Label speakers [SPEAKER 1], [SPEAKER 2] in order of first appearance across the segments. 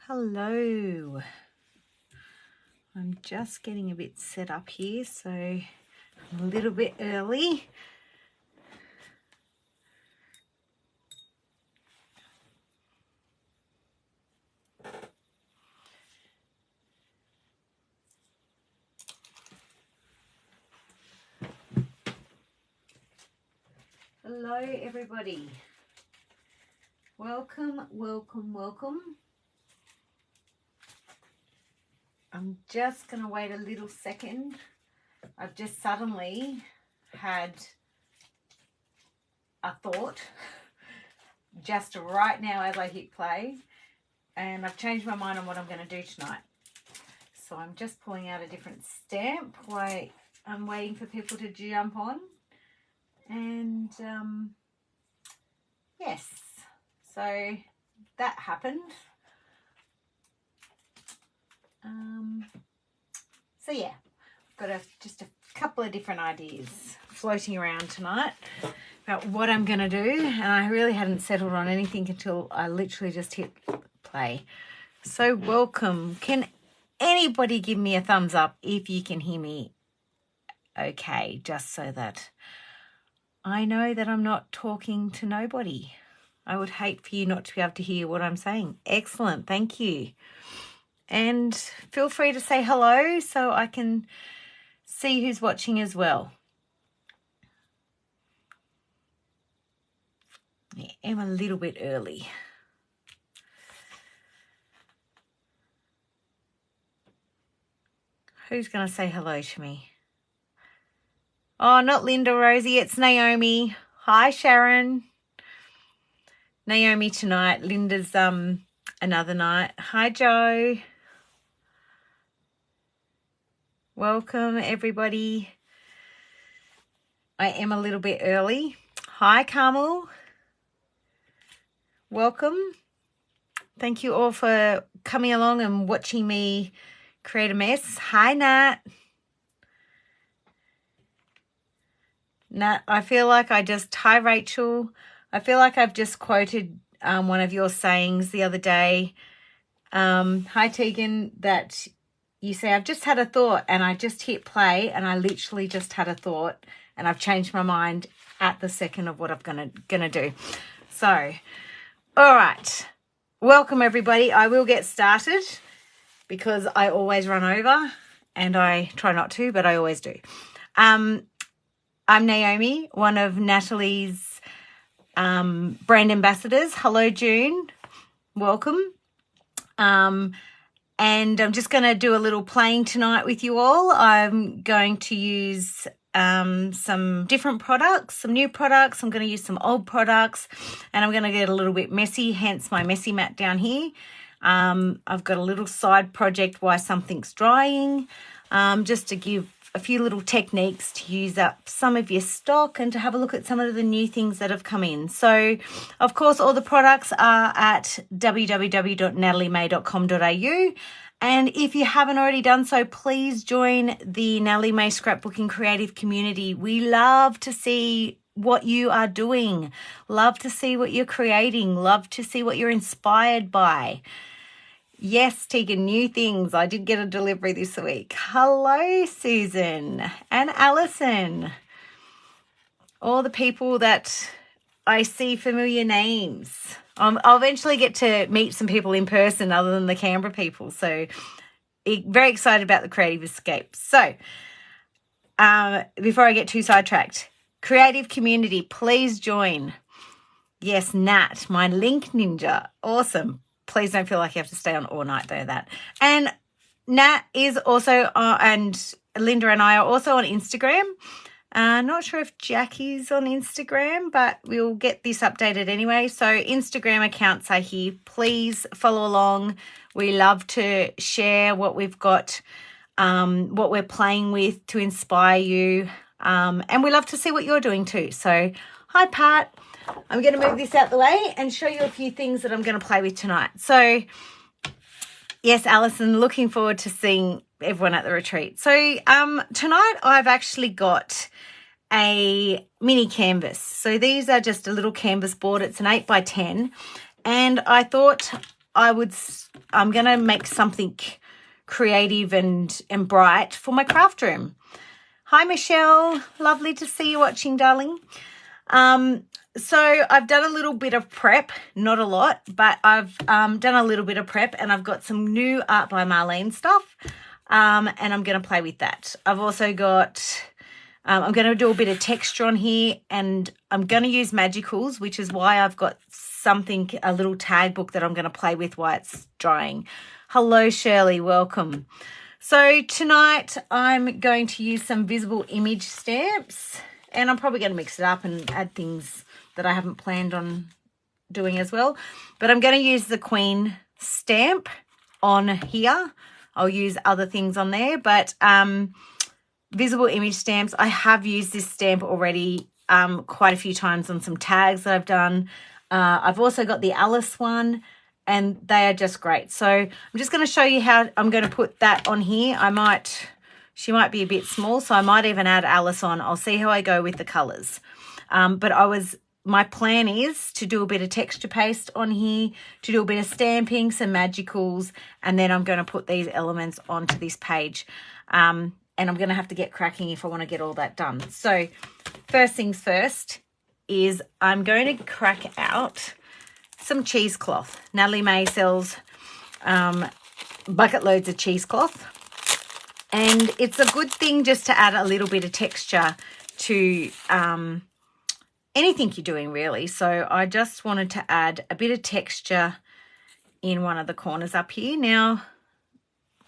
[SPEAKER 1] Hello. I'm just getting a bit set up here, so I'm a little bit early. Hello, everybody. Welcome, welcome, welcome. I'm just going to wait a little second. I've just suddenly had a thought just right now as I hit play, and I've changed my mind on what I'm going to do tonight. So I'm just pulling out a different stamp while I'm waiting for people to jump on. And yes, so that happened. So yeah, I've got just a couple of different ideas floating around tonight about what I'm going to do, and I really hadn't settled on anything until I literally just hit play. So welcome. Can anybody give me a thumbs up if you can hear me okay, just so that I know that I'm not talking to nobody. I would hate for you not to be able to hear what I'm saying. Excellent, thank you. And feel free to say hello so I can see who's watching as well. I am a little bit early. Who's going to say hello to me? Oh, not Linda, Rosie, it's Naomi. Hi, Sharon. Naomi tonight. Linda's another night. Hi, Joe. Welcome, everybody. I am a little bit early. Hi, Carmel. Welcome. Thank you all for coming along and watching me create a mess. Hi, Nat. Nat, I feel like hi, Rachel. I feel like I've just quoted one of your sayings the other day. Hi, Tegan, that you say, I've just had a thought, and I just hit play, and I literally just had a thought, and I've changed my mind at the second of what I'm gonna do. So, all right. Welcome, everybody. I will get started because I always run over, and I try not to, but I always do. I'm Naomi, one of Natalie's brand ambassadors. Hello, June. Welcome. And I'm just going to do a little playing tonight with you all. I'm going to use some different products, some new products. I'm going to use some old products, and I'm going to get a little bit messy, hence my messy mat down here. I've got a little side project while something's drying, just to give a few little techniques to use up some of your stock and to have a look at some of the new things that have come in. So, of course, all the products are at www.nataliemay.com.au. And if you haven't already done so, please join the Natalie May Scrapbooking Creative Community. We love to see what you are doing, love to see what you're creating, love to see what you're inspired by. Yes, Tegan, new things. I did get a delivery this week. Hello, Susan and Alison. All the people that I see familiar names. I'll eventually get to meet some people in person other than the Canberra people. So very excited about the Creative Escape. So before I get too sidetracked, Creative Community, please join. Yes, Nat, my link ninja. Awesome. Please don't feel like you have to stay on all night though, that. And Nat is also, and Linda and I are also on Instagram. Not sure if Jackie's on Instagram, but we'll get this updated anyway. So Instagram accounts are here. Please follow along. We love to share what we've got, what we're playing with to inspire you. And we love to see what you're doing too. So hi, Pat. I'm going to move this out the way and show you a few things that I'm going to play with tonight. So, yes, Alison, looking forward to seeing everyone at the retreat. So, tonight I've actually got a mini canvas. So these are just a little canvas board. It's an 8 by 10. And I thought I'm going to make something creative and bright for my craft room. Hi, Michelle. Lovely to see you watching, darling. So I've done a little bit of prep, not a lot, but I've done a little bit of prep, and I've got some new Art by Marlene stuff, and I'm going to play with that. I've also got, I'm going to do a bit of texture on here, and I'm going to use Magicals, which is why I've got something, a little tag book that I'm going to play with while it's drying. Hello, Shirley. Welcome. So tonight I'm going to use some visible image stamps, and I'm probably going to mix it up and add things that I haven't planned on doing as well. But I'm going to use the Queen stamp on here. I'll use other things on there, but visible image stamps, I have used this stamp already quite a few times on some tags that I've done. I've also got the Alice one, and they are just great. So I'm just going to show you how I'm going to put that on here. She might be a bit small, so I might even add Alice on. I'll see how I go with the colours. But my plan is to do a bit of texture paste on here, to do a bit of stamping, some Magicals, and then I'm going to put these elements onto this page. And I'm going to have to get cracking if I want to get all that done. So first things first is I'm going to crack out some cheesecloth. Natalie May sells bucket loads of cheesecloth. And it's a good thing just to add a little bit of texture to anything you're doing, really. So I just wanted to add a bit of texture in one of the corners up here. Now,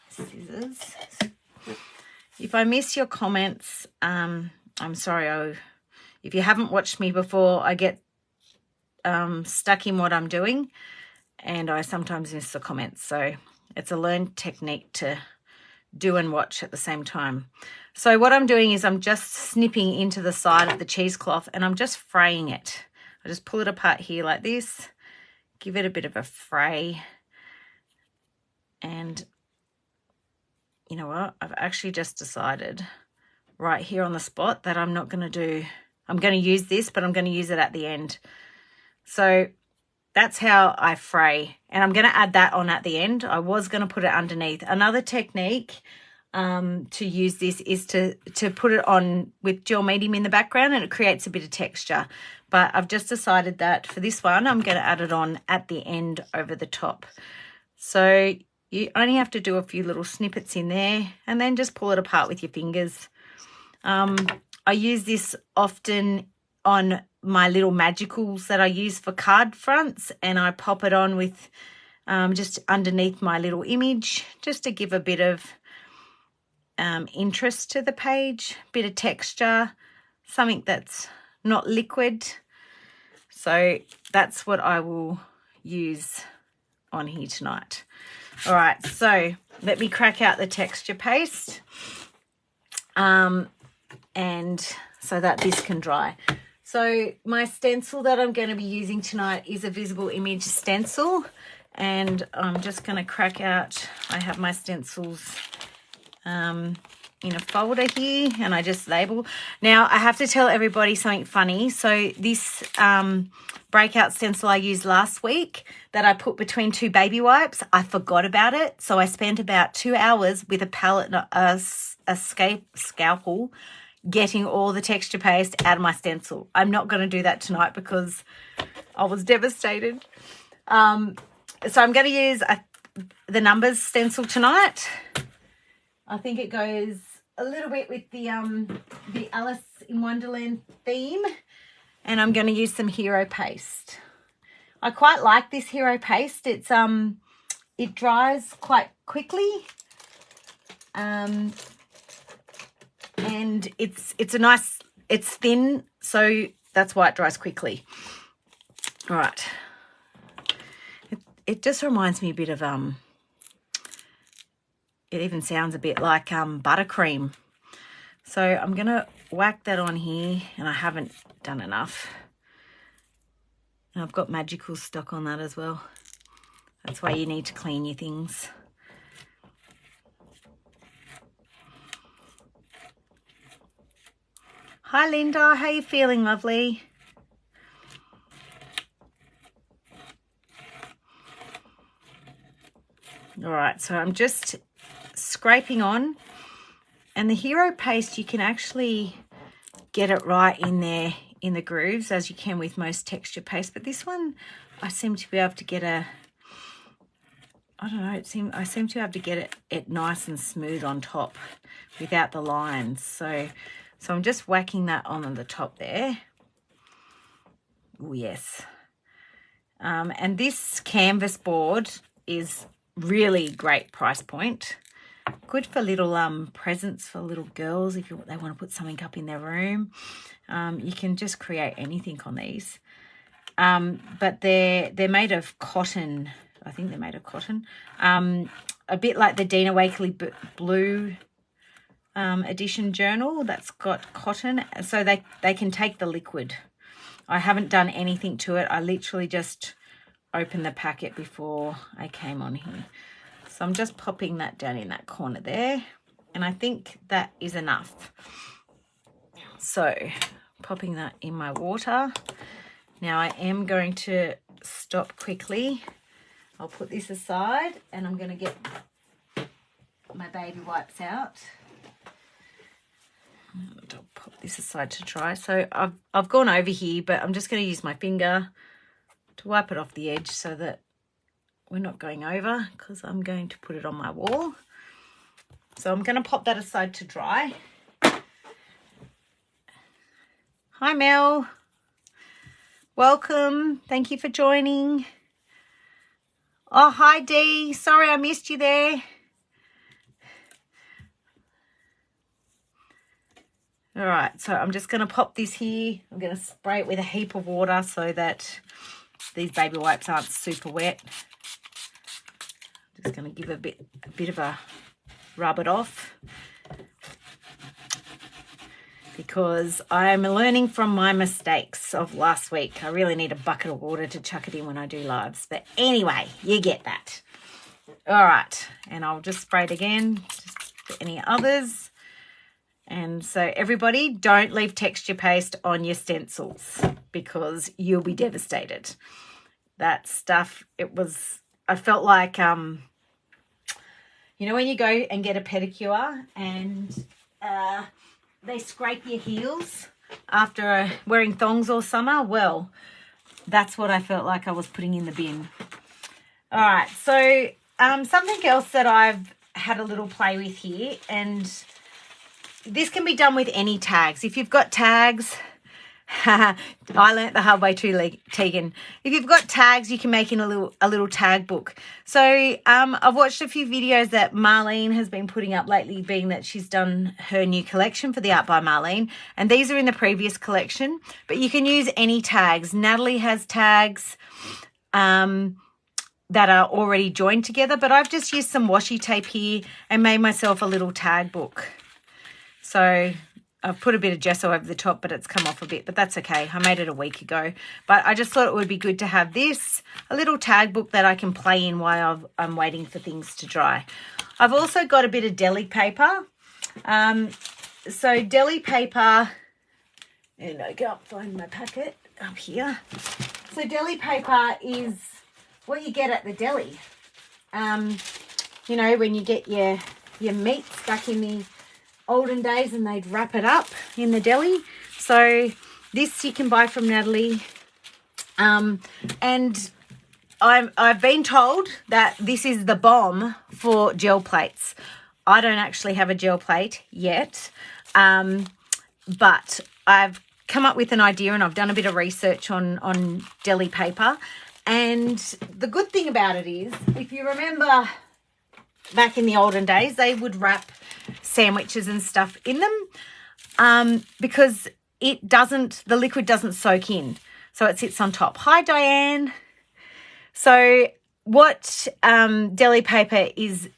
[SPEAKER 1] scissors. If I miss your comments, I'm sorry. If you haven't watched me before, I get stuck in what I'm doing, and I sometimes miss the comments. So it's a learned technique to do and watch at the same time. So what I'm doing is I'm just snipping into the side of the cheesecloth, and I'm just fraying it. I just pull it apart here like this, give it a bit of a fray, and you know what? I've actually just decided right here on the spot that I'm not going to I'm going to use this, but I'm going to use it at the end. So that's how I fray, and I'm going to add that on at the end. I was going to put it underneath. Another technique to use this is to put it on with gel medium in the background, and it creates a bit of texture. But I've just decided that for this one, I'm going to add it on at the end over the top. So you only have to do a few little snippets in there, and then just pull it apart with your fingers. I use this often on my little Magicals that I use for card fronts, and I pop it on with just underneath my little image, just to give a bit of interest to the page, bit of texture, something that's not liquid. So that's what I will use on here tonight. All right, so let me crack out the texture paste, and so that this can dry. So my stencil that I'm going to be using tonight is a visible image stencil, and I'm just going to crack out, I have my stencils in a folder here, and I just label. Now I have to tell everybody something funny. So this breakout stencil I used last week that I put between two baby wipes, I forgot about it. So I spent about 2 hours with a palette, a scalpel, getting all the texture paste out of my stencil. I'm not going to do that tonight because I was devastated. So I'm going to use the numbers stencil tonight. I think it goes a little bit with the Alice in Wonderland theme, and I'm going to use some hero paste. I quite like this hero paste. It's it dries quite quickly, and it's a nice, it's thin, so that's why it dries quickly. All right, it just reminds me a bit of it even sounds a bit like buttercream. So I'm going to whack that on here, and I haven't done enough. And I've got magical stock on that as well. That's why you need to clean your things. Hi Linda, how you feeling, lovely? All right, so I'm just scraping on, and the Hero paste, you can actually get it right in there in the grooves as you can with most texture paste, but this one I seem to be able to get I seem to be able to get it nice and smooth on top without the lines. So I'm just whacking that on the top there. Oh yes. And this canvas board is really great price point. Good for little presents for little girls if they want to put something up in their room. You can just create anything on these. But they're made of cotton. I think they're made of cotton. A bit like the Dina Wakley Blue edition journal that's got cotton. So they can take the liquid. I haven't done anything to it. I literally just opened the packet before I came on here. So I'm just popping that down in that corner there. And I think that is enough. So popping that in my water. Now I am going to stop quickly. I'll put this aside and I'm going to get my baby wipes out. I'll pop this aside to dry. So I've gone over here, but I'm just going to use my finger to wipe it off the edge so that we're not going over, because I'm going to put it on my wall. So I'm going to pop that aside to dry. Hi Mel. Welcome. Thank you for joining. Oh, hi Dee. Sorry I missed you there. All right, so I'm just going to pop this here. I'm going to spray it with a heap of water so that these baby wipes aren't super wet. Just going to give a bit of a rub it off, because I am learning from my mistakes of last week. I really need a bucket of water to chuck it in when I do lives. But anyway, you get that. All right, and I'll just spray it again, just for any others. And so everybody, don't leave texture paste on your stencils because you'll be devastated. That stuff, I felt like, you know, when you go and get a pedicure and they scrape your heels after wearing thongs all summer? Well, that's what I felt like I was putting in the bin. All right, so something else that I've had a little play with here, and this can be done with any tags. If you've got tags, I learnt the hard way too, Tegan. If you've got tags, you can make in a little tag book. So I've watched a few videos that Marlene has been putting up lately, being that she's done her new collection for the Art by Marlene. And these are in the previous collection, but you can use any tags. Natalie has tags that are already joined together, but I've just used some washi tape here and made myself a little tag book. So I've put a bit of gesso over the top, but it's come off a bit, but that's okay. I made it a week ago. But I just thought it would be good to have this, a little tag book that I can play in while I'm waiting for things to dry. I've also got a bit of deli paper. So deli paper, and I can't find my packet up here. So deli paper is what you get at the deli. You know, when you get your meats back in the olden days and they'd wrap it up in the deli. So this you can buy from Natalie. And I've been told that this is the bomb for gel plates. I don't actually have a gel plate yet, but I've come up with an idea and I've done a bit of research on deli paper. And the good thing about it is, if you remember back in the olden days, they would wrap sandwiches and stuff in them because the liquid doesn't soak in, so it sits on top. Hi Diane. So what deli paper is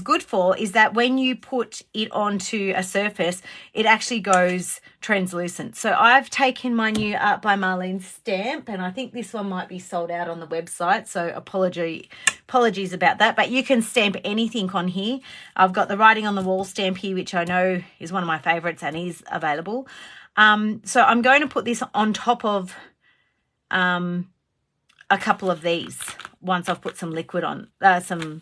[SPEAKER 1] good for is that when you put it onto a surface, it actually goes translucent. So I've taken my new Art by Marlene stamp, and I think this one might be sold out on the website, so apologies about that, but you can stamp anything on here. I've got the writing on the wall stamp here, which I know is one of my favorites and is available. So I'm going to put this on top of a couple of these once I've put some liquid on, some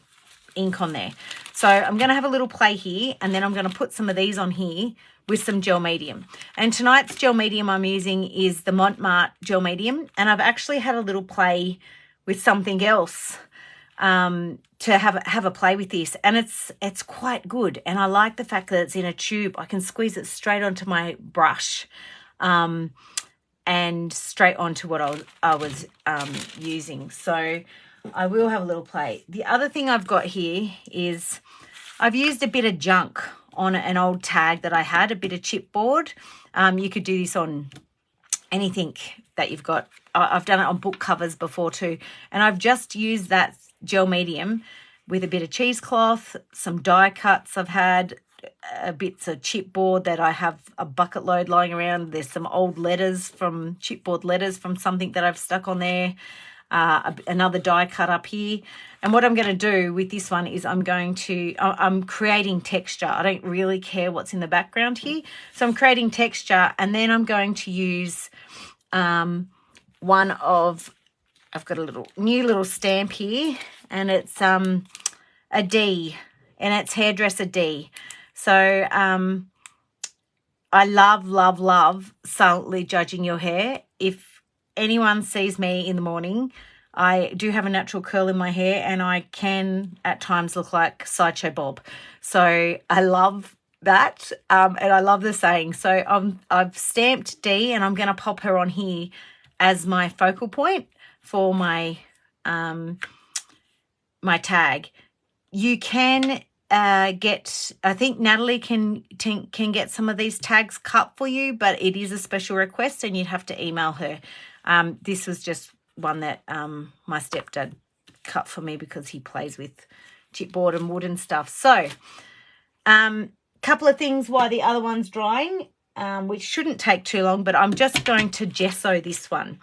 [SPEAKER 1] ink on there. So I'm going to have a little play here, and then I'm going to put some of these on here with some gel medium. And tonight's gel medium I'm using is the Montmartre gel medium, and I've actually had a little play with something else to have a play with this, and it's quite good. And I like the fact that it's in a tube. I can squeeze it straight onto my brush and straight onto what I was using. So I will have a little play. The other thing I've got here is I've used a bit of junk on an old tag that I had, a bit of chipboard. You could do this on anything that you've got. I've done it on book covers before too. And I've just used that gel medium with a bit of cheesecloth, some die cuts I've had, bits of chipboard that I have a bucket load lying around. There's some old letters from chipboard letters from something that I've stuck on there. Another die cut up here. And what I'm going to do with this one is I'm creating texture. I don't really care what's in the background here. So I'm creating texture, and then I'm going to use I've got a new little stamp here, and it's a D, and it's Hairdresser D. So I love silently judging your hair. If anyone sees me in the morning, I do have a natural curl in my hair, and I can at times look like Sideshow Bob. So I love that, and I love the saying. So I've stamped D, and I'm going to pop her on here as my focal point for my my tag. You can get, I think Natalie can get some of these tags cut for you, but it is a special request, and you'd have to email her. This was just one that my stepdad cut for me because he plays with chipboard and wood and stuff. So couple of things while the other one's drying, which shouldn't take too long, but I'm just going to gesso this one.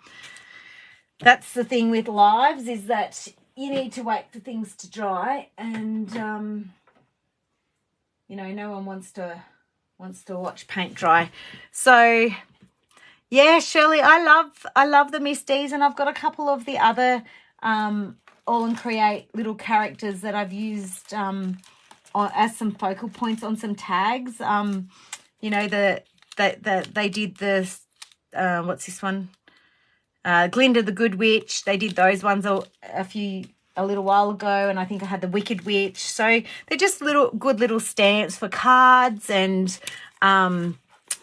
[SPEAKER 1] That's the thing with lives, is that you need to wait for things to dry, and you know, no one wants to watch paint dry. So yeah, Shirley, I love the Misties, and I've got a couple of the other All and Create little characters that I've used as some focal points on some tags. You know, they did the what's this one? Glinda the Good Witch. They did those ones a little while ago, and I think I had the Wicked Witch. So they're just good little stamps for cards and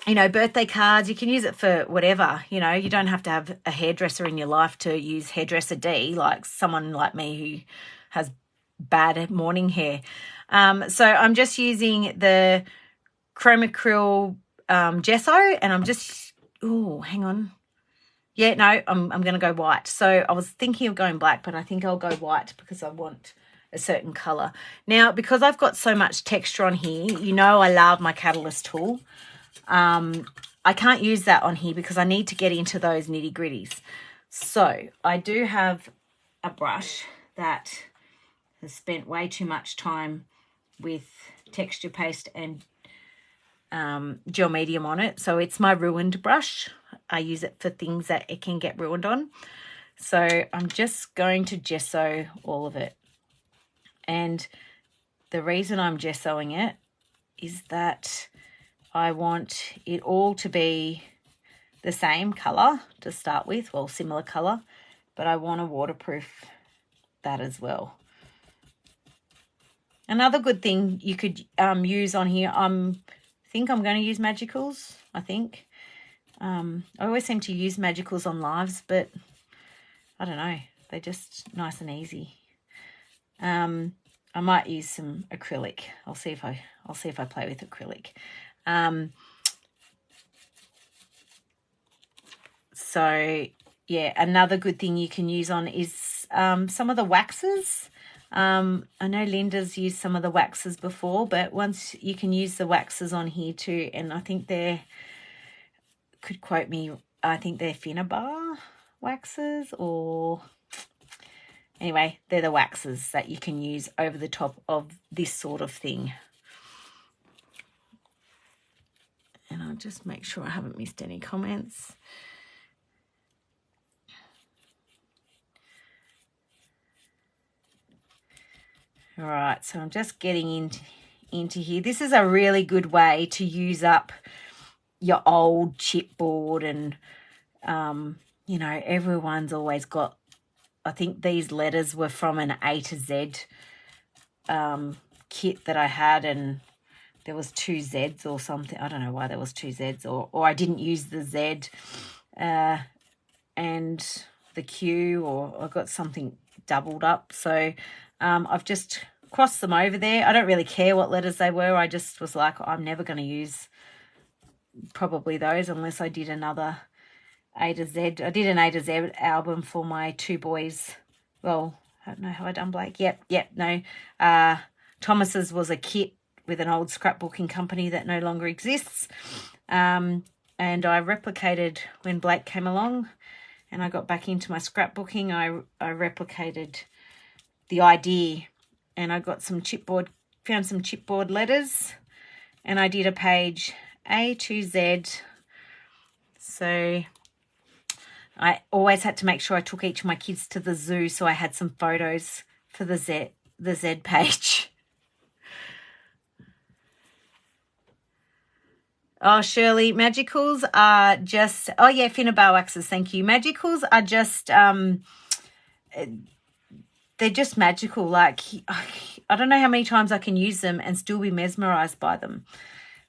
[SPEAKER 1] you know, birthday cards. You can use it for whatever. You know, you don't have to have a hairdresser in your life to use Hairdresser D, like someone like me who has bad morning hair. So I'm just using the Chroma Acryl gesso, and I'm just, oh, hang on. Yeah, no, I'm going to go white. So I was thinking of going black, but I think I'll go white because I want a certain colour. Now, because I've got so much texture on here, you know I love my Catalyst tool. I can't use that on here because I need to get into those nitty-gritties. So I do have a brush that has spent way too much time with texture paste and gel medium on it. So it's my ruined brush. I use it for things that it can get ruined on. So I'm just going to gesso all of it. And the reason I'm gessoing it is that I want it all to be the same colour to start with, well, similar colour, but I want to waterproof that as well. Another good thing you could use on here, I think I'm going to use Magicals, I think. I always seem to use Magicals on lives, but I don't know. They're just nice and easy. I might use some acrylic. I'll see if I play with acrylic. So yeah, another good thing you can use on is some of the waxes. I know Linda's used some of the waxes before, but once you can use the waxes on here too, and I think could quote me, I think they're Finnabar waxes, or anyway, they're the waxes that you can use over the top of this sort of thing. And I'll just make sure I haven't missed any comments. All right, so I'm just getting into here. This is a really good way to use up your old chipboard, and you know, everyone's always got, I think these letters were from an A to Z kit that I had, and there was 2 Zs or something. I don't know why there was 2 Zs, or I didn't use the Z and the Q, or I got something doubled up. So I've just crossed them over there. I don't really care what letters they were. I just was like, I'm never going to use probably those unless I did another A to Z. I did an A to Z album for my 2 boys. Well, I don't know how I done Blake. Yep, no. Thomas's was a kit with an old scrapbooking company that no longer exists. And I replicated when Blake came along and I got back into my scrapbooking. I replicated the idea, and I got some chipboard, found some chipboard letters, and I did a page A to Z. So I always had to make sure I took each of my kids to the zoo, so I had some photos for the Z page. Oh, Shirley, magicals are just, oh yeah, Finnabow axes, thank you. Magicals are just, they're just magical. Like, I don't know how many times I can use them and still be mesmerized by them.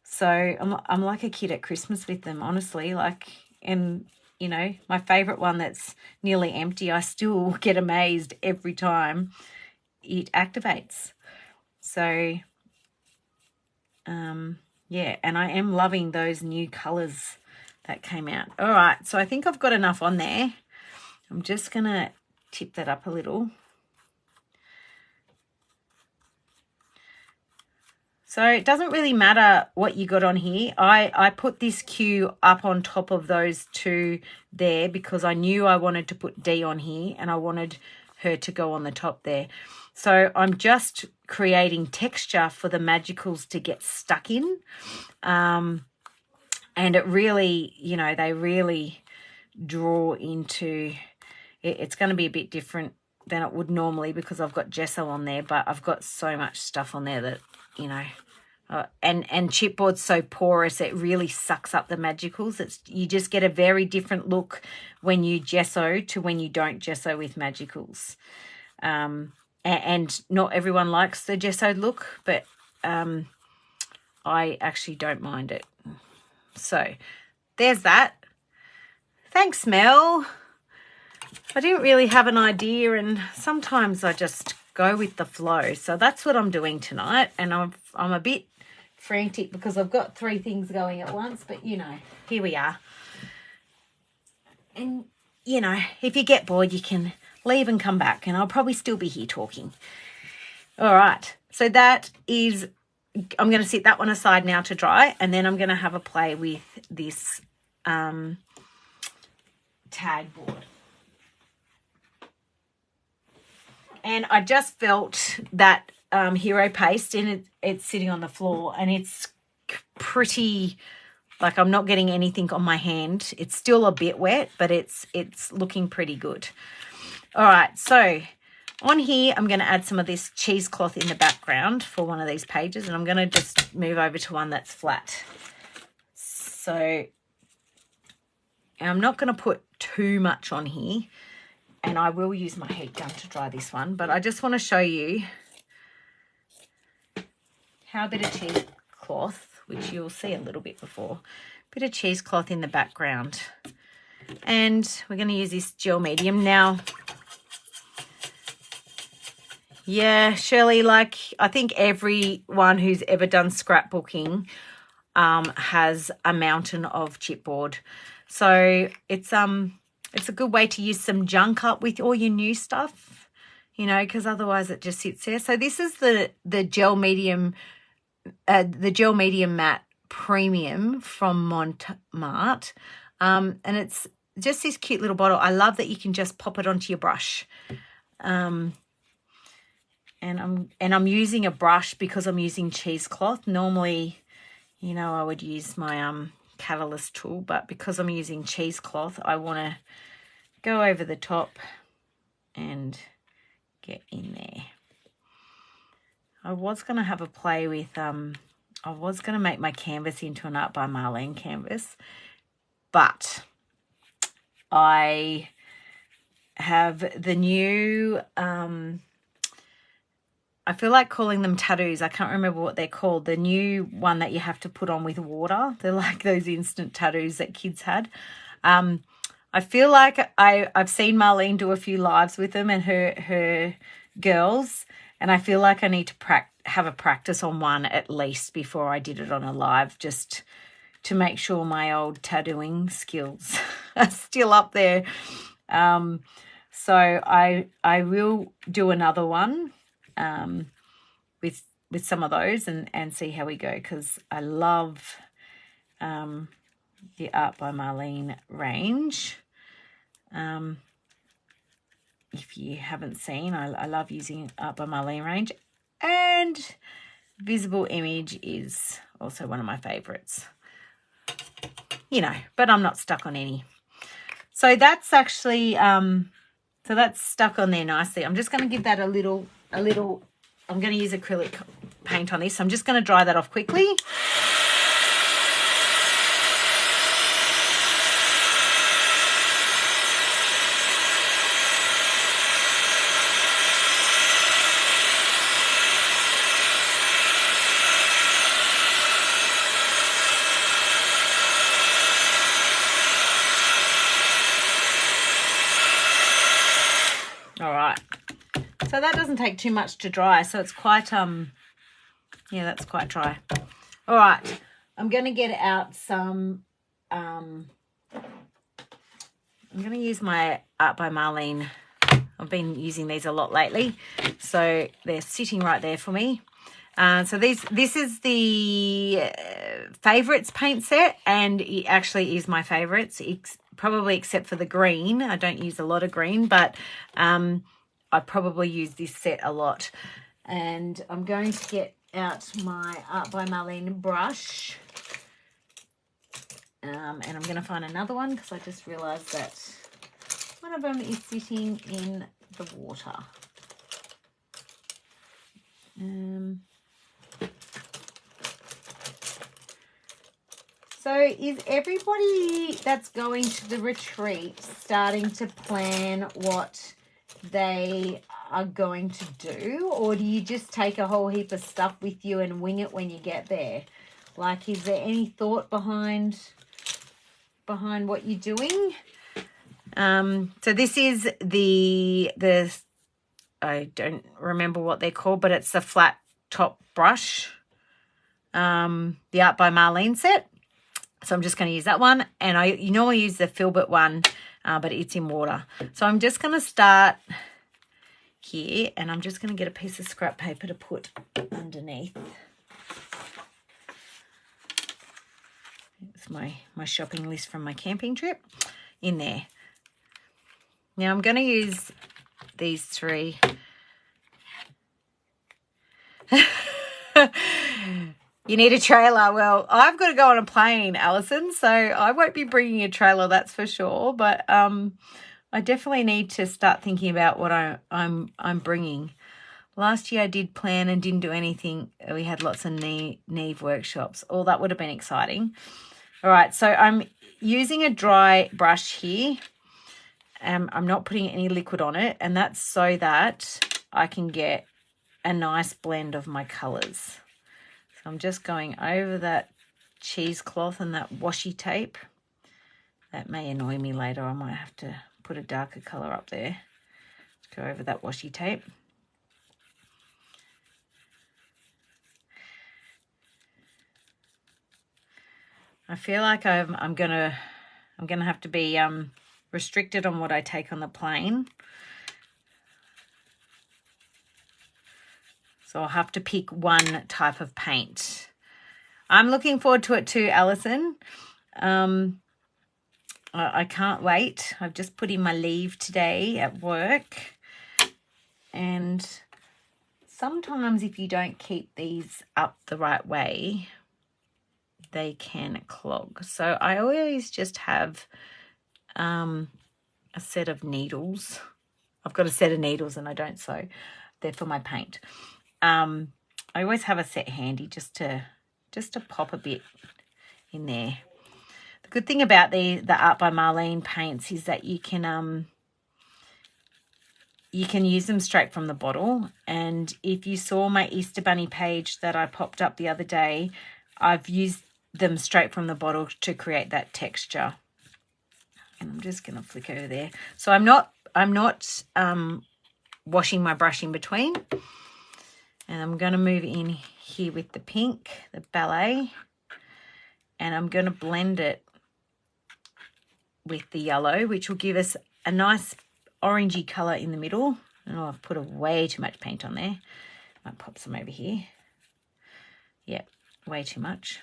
[SPEAKER 1] So I'm like a kid at Christmas with them, honestly. Like, and you know, my favorite one that's nearly empty, I still get amazed every time it activates. So, yeah, and I am loving those new colors that came out. All right, so I think I've got enough on there. I'm just going to tip that up a little. So it doesn't really matter what you got on here. I put this Q up on top of those 2 there because I knew I wanted to put D on here and I wanted her to go on the top there. So I'm just creating texture for the magicals to get stuck in. And it really, you know, they really draw into it. It's going to be a bit different than it would normally because I've got gesso on there, but I've got so much stuff on there that, you know, and chipboard's so porous, it really sucks up the magicals. You just get a very different look when you gesso to when you don't gesso with magicals. And not everyone likes the gessoed look, but I actually don't mind it. So there's that. Thanks, Mel. I didn't really have an idea, and sometimes I just go with the flow. So that's what I'm doing tonight, and I'm a bit frantic because I've got 3 things going at once, but you know, here we are. And you know, if you get bored, you can leave and come back, and I'll probably still be here talking. All right, so that is, I'm going to set that one aside now to dry, and then I'm going to have a play with this tag board. And I just felt that hero paste, and it's sitting on the floor, and it's pretty, like I'm not getting anything on my hand. It's still a bit wet, but it's looking pretty good. All right, so on here, I'm going to add some of this cheesecloth in the background for one of these pages, and I'm going to just move over to one that's flat. So I'm not going to put too much on here, and I will use my heat gun to dry this one, but I just want to show you how a bit of cheesecloth, which you'll see a little bit before, a bit of cheesecloth in the background. And we're going to use this gel medium now. Yeah, Shirley, like I think everyone who's ever done scrapbooking has a mountain of chipboard. So it's a good way to use some junk up with all your new stuff, you know, because otherwise it just sits there. So this is the gel medium matte premium from Montmartre, and it's just this cute little bottle. I love that you can just pop it onto your brush. And I'm using a brush because I'm using cheesecloth. Normally, you know, I would use my catalyst tool, but because I'm using cheesecloth, I want to go over the top and get in there. I was going to have a play with, I was going to make my canvas into an Art by Marlene canvas, but I have the new, I feel like calling them tattoos. I can't remember what they're called. The new one that you have to put on with water. They're like those instant tattoos that kids had. I feel like I've seen Marlene do a few lives with them and her girls, and I feel like I need to have a practice on one at least before I did it on a live, just to make sure my old tattooing skills are still up there. So I will do another one with some of those and see how we go, because I love the Art by Marlene range. If you haven't seen, I love using Art by Marlene range, and Visible Image is also one of my favorites. You know, but I'm not stuck on any. So that's actually so that's stuck on there nicely. I'm just going to give that a little. I'm going to use acrylic paint on this. So I'm just going to dry that off quickly. All right, so that doesn't take too much to dry, so it's quite yeah, that's quite dry. All right, I'm going to get out some I'm going to use my Art by Marlene. I've been using these a lot lately, so they're sitting right there for me. So this is the favorites paint set, and it actually is my favorites, probably except for the green. I don't use a lot of green, but I probably use this set a lot. And I'm going to get out my Art by Marlene brush, and I'm going to find another one because I just realised that one of them is sitting in the water. So is everybody that's going to the retreat starting to plan what they are going to do, or do you just take a whole heap of stuff with you and wing it when you get there? Like, is there any thought behind what you're doing? So this is the I don't remember what they're called, but it's the flat top brush, the Art by Marlene set. So I'm just going to use that one, and I normally use the Filbert one, but it's in water. So I'm just going to start here, and I'm just going to get a piece of scrap paper to put underneath. It's my shopping list from my camping trip in there. Now I'm going to use these three. You need a trailer. Well, I've got to go on a plane, Alison, so I won't be bringing a trailer, that's for sure. But I definitely need to start thinking about what I'm bringing. Last year I did plan and didn't do anything. We had lots of Neve workshops. Oh, that would have been exciting. All right, so I'm using a dry brush here. I'm not putting any liquid on it, and that's so that I can get a nice blend of my colours. So I'm just going over that cheesecloth and that washi tape. That may annoy me later. I might have to put a darker colour up there. Go over that washi tape. I feel like I'm gonna have to be restricted on what I take on the plane. So I'll have to pick one type of paint. I'm looking forward to it too, Alison. I can't wait. I've just put in my leave today at work. And sometimes if you don't keep these up the right way, they can clog. So I always just have a set of needles. I've got a set of needles and I don't sew. They're for my paint. I always have a set handy just to pop a bit in there. The good thing about the Art by Marlene paints is that you can use them straight from the bottle. And if you saw my Easter Bunny page that I popped up the other day, I've used them straight from the bottle to create that texture. And I'm just going to flick over there. So I'm not washing my brush in between. And I'm going to move in here with the pink, the ballet, and I'm going to blend it with the yellow, which will give us a nice orangey colour in the middle. Oh, I've put way too much paint on there. Might pop some over here. Yep, way too much.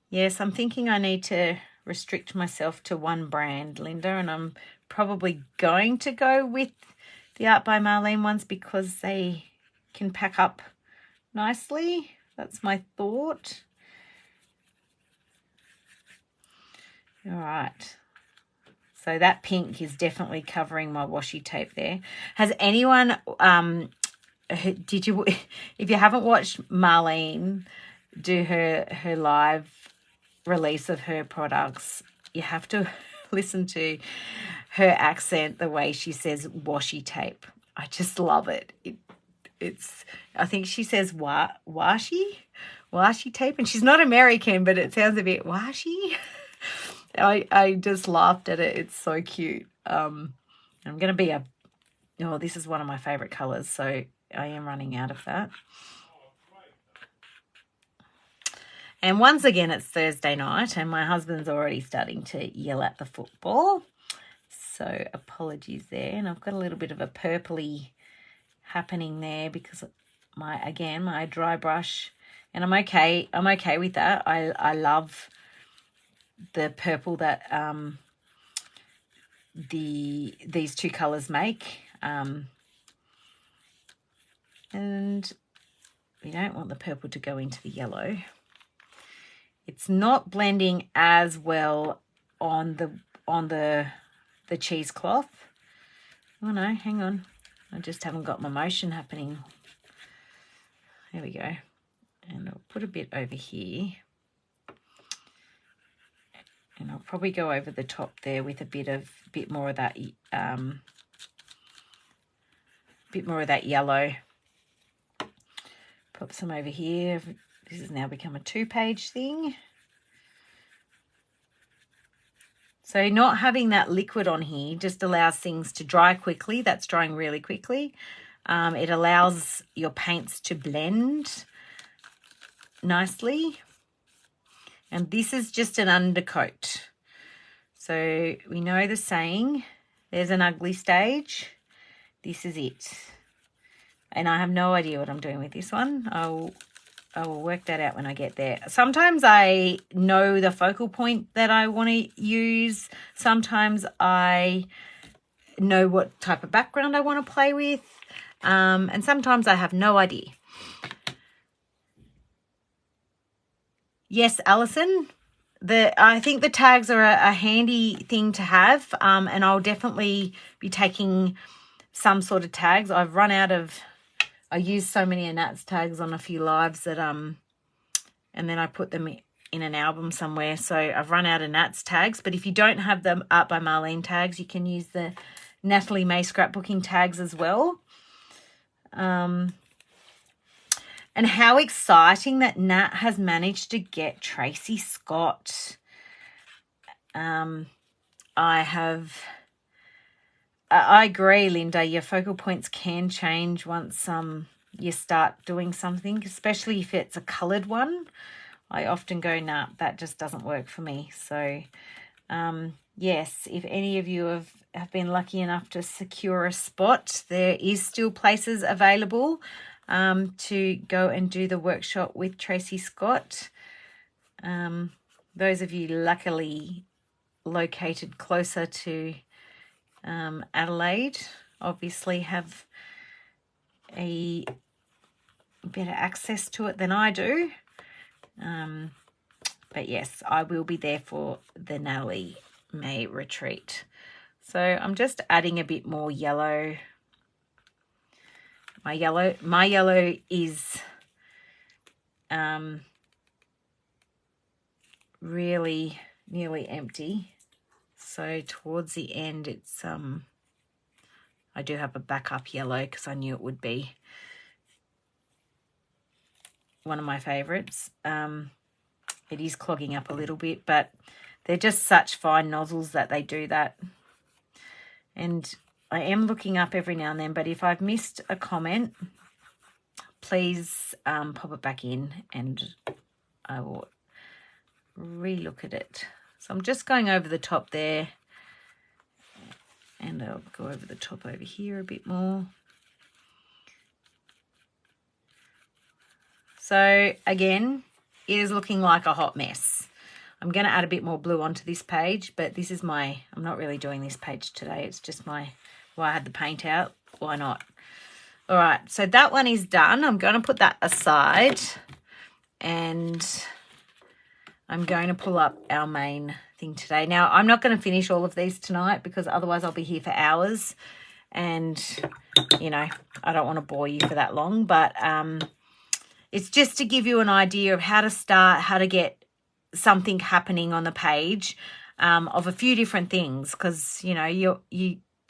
[SPEAKER 1] Yes, I'm thinking I need to restrict myself to one brand, Linda, and I'm probably going to go with the Art by Marlene ones because they can pack up nicely. That's my thought. All right. So that pink is definitely covering my washi tape there. Has anyone, if you haven't watched Marlene do her live release of her products, you have to listen to her accent, the way she says washi tape. I just love it. I think she says washi tape, and she's not American, but it sounds a bit washi. I just laughed at it. It's so cute. I'm going to be this is one of my favorite colors, so I am running out of that. And once again, it's Thursday night and my husband's already starting to yell at the football. So apologies there. And I've got a little bit of a purpley happening there because my dry brush, and I'm okay with that. I love the purple that these two colors make. And we don't want the purple to go into the yellow. It's not blending as well on the cheesecloth. Oh no, hang on. I just haven't got my motion happening. There we go. And I'll put a bit over here. And I'll probably go over the top there with a bit more of that yellow. Pop some over here. This has now become a 2-page thing. So not having that liquid on here just allows things to dry quickly. That's drying really quickly. It allows your paints to blend nicely. And this is just an undercoat. So we know the saying, there's an ugly stage. This is it. And I have no idea what I'm doing with this one. I will work that out when I get there. Sometimes I know the focal point that I want to use. Sometimes I know what type of background I want to play with. And sometimes I have no idea. Yes, Alison, I think the tags are a handy thing to have. And I'll definitely be taking some sort of tags. I've run out of... I used so many of Nat's tags on a few lives that and then I put them in an album somewhere. So I've run out of Nat's tags. But if you don't have them Art by Marlene tags, you can use the Natalie May Scrapbooking tags as well. And how exciting that Nat has managed to get Tracy Scott. I agree, Linda. Your focal points can change once you start doing something, especially if it's a coloured one. I often go, nah, that just doesn't work for me. So, yes, if any of you have been lucky enough to secure a spot, there is still places available to go and do the workshop with Tracy Scott. Those of you luckily located closer to Adelaide obviously have a better access to it than I do. But yes, I will be there for the Natalie may retreat. So I'm just adding a bit more yellow. My yellow is really nearly empty. So towards the end, it's I do have a backup yellow because I knew it would be one of my favorites. It is clogging up a little bit, but they're just such fine nozzles that they do that. And I am looking up every now and then, but if I've missed a comment, please pop it back in and I will re-look at it. So I'm just going over the top there, and I'll go over the top over here a bit more. So again, it is looking like a hot mess. I'm going to add a bit more blue onto this page, but this is I'm not really doing this page today. It's just I had the paint out. Why not? All right, so that one is done. I'm going to put that aside, and I'm going to pull up our main thing today. Now, I'm not going to finish all of these tonight because otherwise I'll be here for hours, and, you know, I don't want to bore you for that long, but it's just to give you an idea of how to start, how to get something happening on the page of a few different things, because, you know,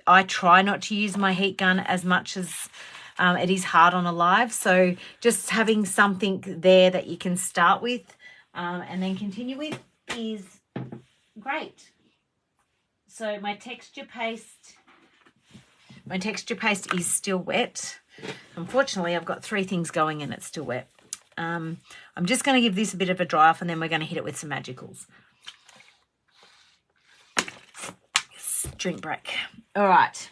[SPEAKER 1] I try not to use my heat gun as much as it is hard on a live. So just having something there that you can start with and then continue with is great. So my texture paste is still wet. Unfortunately, I've got 3 things going and it's still wet. I'm just going to give this a bit of a dry off, and then we're going to hit it with some magicals. Drink break. All right.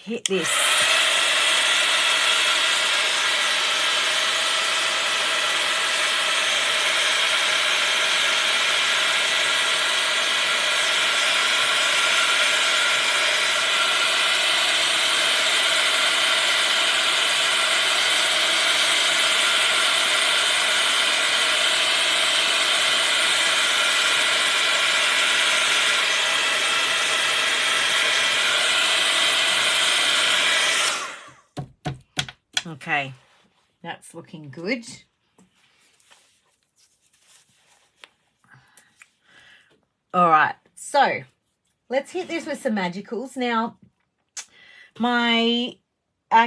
[SPEAKER 1] Hit this. Okay, that's looking good. All right, so let's hit this with some magicals. Now, my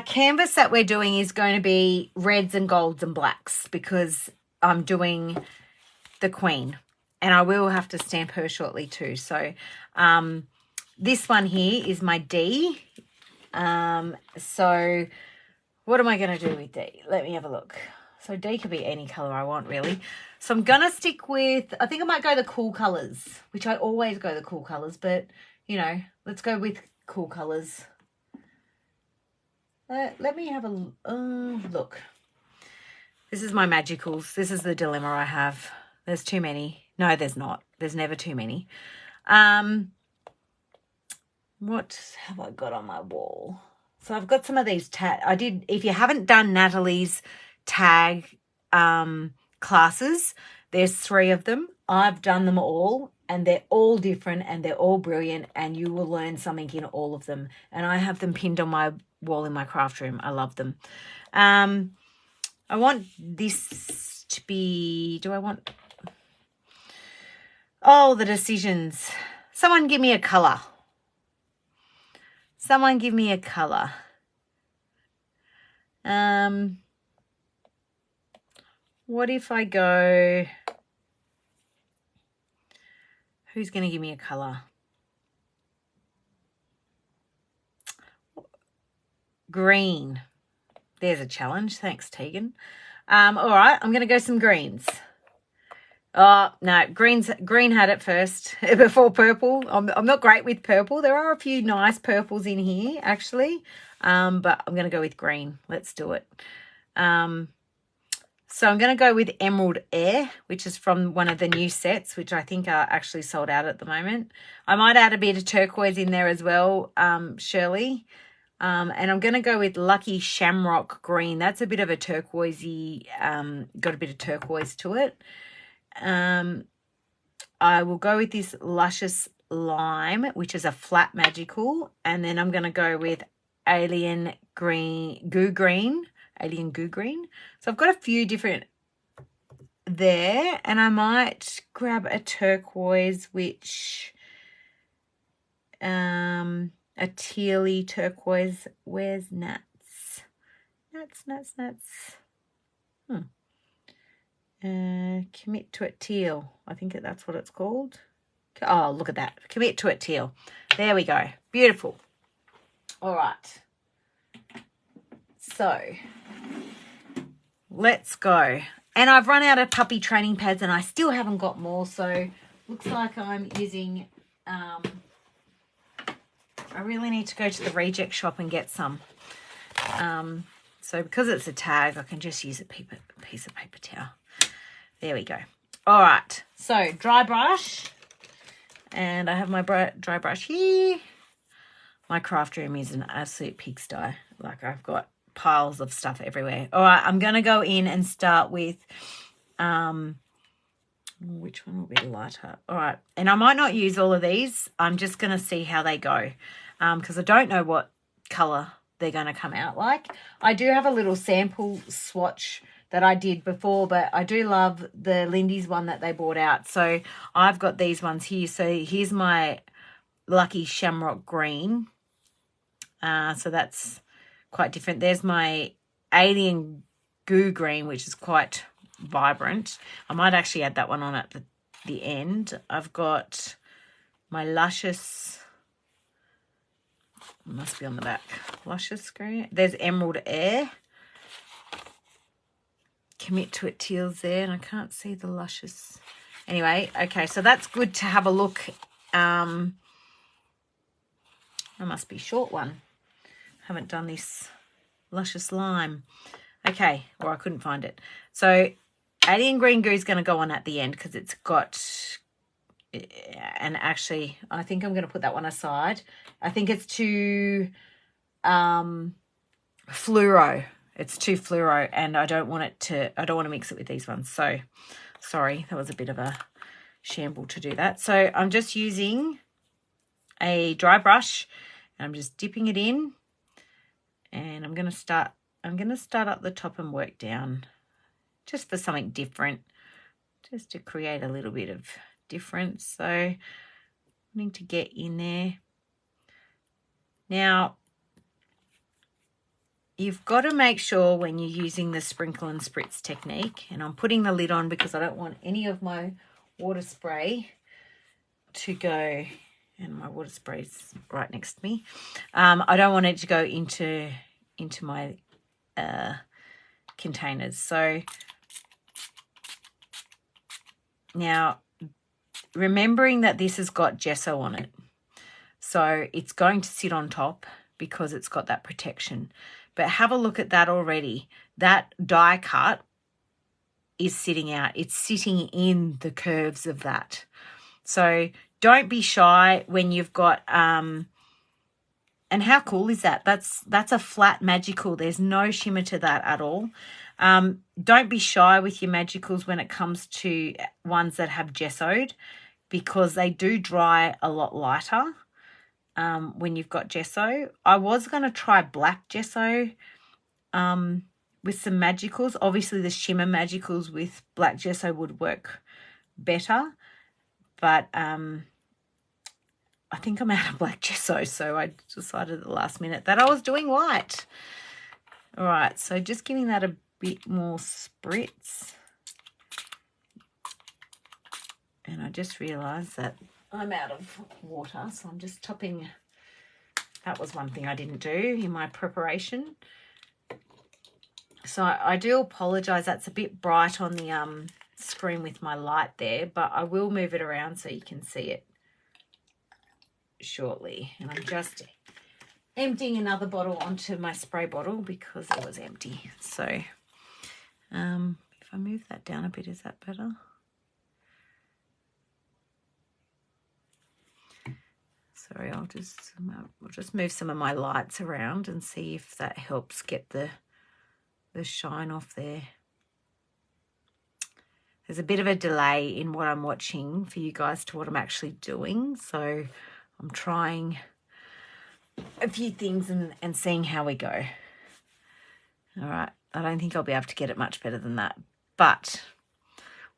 [SPEAKER 1] canvas that we're doing is going to be reds and golds and blacks because I'm doing the Queen, and I will have to stamp her shortly too. So this one here is my D. So what am I going to do with D? Let me have a look. So D could be any colour I want, really. So I'm going to stick with, I think I might go the cool colours, which I always go the cool colours, but, you know, let's go with cool colours. Let me have a look. This is my magicals. This is the dilemma I have. There's too many. No, there's not. There's never too many. What have I got on my wall? So I've got some of these if you haven't done Natalie's tag classes, there's 3 of them. I've done them all, and they're all different and they're all brilliant, and you will learn something in all of them. And I have them pinned on my wall in my craft room. I love them. I want this to be, the decisions. Someone give me a colour. Someone give me a colour. What if I go... Who's going to give me a colour? Green. There's a challenge. Thanks, Tegan. All right, I'm going to go some greens. Oh, no, green had it first before purple. I'm not great with purple. There are a few nice purples in here, actually, but I'm going to go with green. Let's do it. So I'm going to go with Emerald Air, which is from one of the new sets, which I think are actually sold out at the moment. I might add a bit of turquoise in there as well, Shirley. And I'm going to go with Lucky Shamrock Green. That's a bit of a turquoisey, got a bit of turquoise to it. I will go with this Luscious Lime, which is a flat magical, and then I'm going to go with Alien Goo Green. So I've got a few different there, and I might grab a turquoise, which a tealy turquoise. Where's Nats? Nats. Commit to it teal. I think that's what it's called. Oh, look at that. Commit to it teal. There we go. Beautiful. All right. So let's go. And I've run out of puppy training pads and I still haven't got more. So looks like I'm using, I really need to go to the reject shop and get some. So because it's a tag, I can just use a piece of paper towel. There we go. All right. So dry brush. And I have my dry brush here. My craft room is an absolute pigsty. Like, I've got piles of stuff everywhere. All right, I'm going to go in and start with, which one will be lighter? All right, and I might not use all of these. I'm just going to see how they go because I don't know what colour they're going to come out like. I do have a little sample swatch that I did before, but I do love the Lindys one that they brought out. So I've got these ones here. So here's my Lucky Shamrock Green. So that's quite different. There's my Alien Goo Green, which is quite vibrant. I might actually add that one on at the end. I've got my Luscious, must be on the back, Luscious Green. There's Emerald Air. Commit to it teals there, and I can't see the Luscious. Anyway, okay, so that's good to have a look. That must be a short one. Haven't done this Luscious Lime. Okay, or I couldn't find it. So Alien Green Goo is going to go on at the end because it's got, and actually I think I'm going to put that one aside. I think it's too fluoro. It's too fluoro, and I don't want to mix it with these ones. So sorry, that was a bit of a shamble to do that. So I'm just using a dry brush and I'm just dipping it in, and I'm going to start up the top and work down just for something different, just to create a little bit of difference. So I need to get in there. Now, you've got to make sure when you're using the sprinkle and spritz technique, and I'm putting the lid on because I don't want any of my water spray to go, and my water spray's right next to me. I don't want it to go into my containers. So now, remembering that this has got gesso on it, so it's going to sit on top because it's got that protection. But have a look at that already. That die cut is sitting out. It's sitting in the curves of that. So don't be shy when you've got, and how cool is that? That's a flat magical. There's no shimmer to that at all. Don't be shy with your magicals when it comes to ones that have gessoed, because they do dry a lot lighter. When you've got gesso. I was going to try black gesso with some magicals. Obviously, the shimmer magicals with black gesso would work better. But I think I'm out of black gesso, so I decided at the last minute that I was doing white. All right, so just giving that a bit more spritz. And I just realised that I'm out of water, so I'm just topping. That was one thing I didn't do in my preparation. So I do apologise. That's a bit bright on the screen with my light there, but I will move it around so you can see it shortly. And I'm just emptying another bottle onto my spray bottle because it was empty. So if I move that down a bit, is that better? Sorry, I'll just move some of my lights around and see if that helps get the shine off there. there's a bit of a delay in what I'm watching for you guys to what I'm actually doing. So I'm trying a few things and seeing how we go. All right. I don't think I'll be able to get it much better than that, but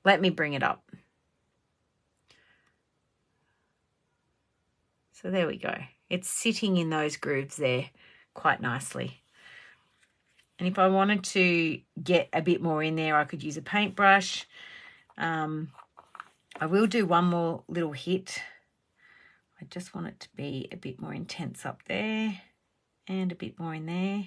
[SPEAKER 1] let me bring it up. So there we go. It's sitting in those grooves there quite nicely. And if I wanted to get a bit more in there, I could use a paintbrush. I will do one more little hit. I just want it to be a bit more intense up there and a bit more in there.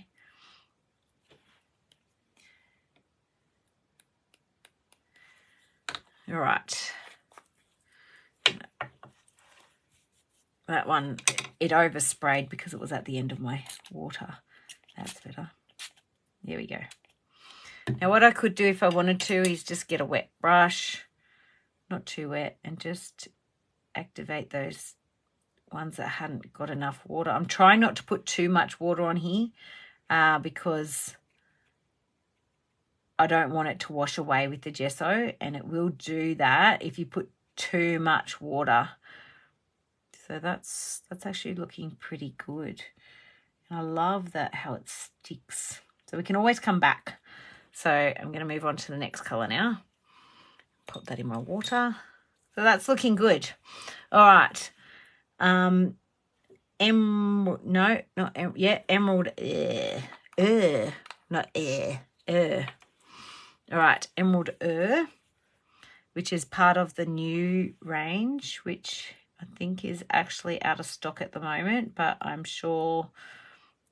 [SPEAKER 1] All right. That one, it oversprayed because it was at the end of my water. That's better. There we go. Now what I could do if I wanted to is just get a wet brush, not too wet, and just activate those ones that hadn't got enough water. I'm trying not to put too much water on here because I don't want it to wash away with the gesso, and it will do that if you put too much water. So that's actually looking pretty good. And I love that how it sticks. So we can always come back. So I'm going to move on to the next colour now. Put that in my water. So that's looking good. All right. Emerald. Not air. All right. Emerald which is part of the new range, which I think is actually out of stock at the moment, but I'm sure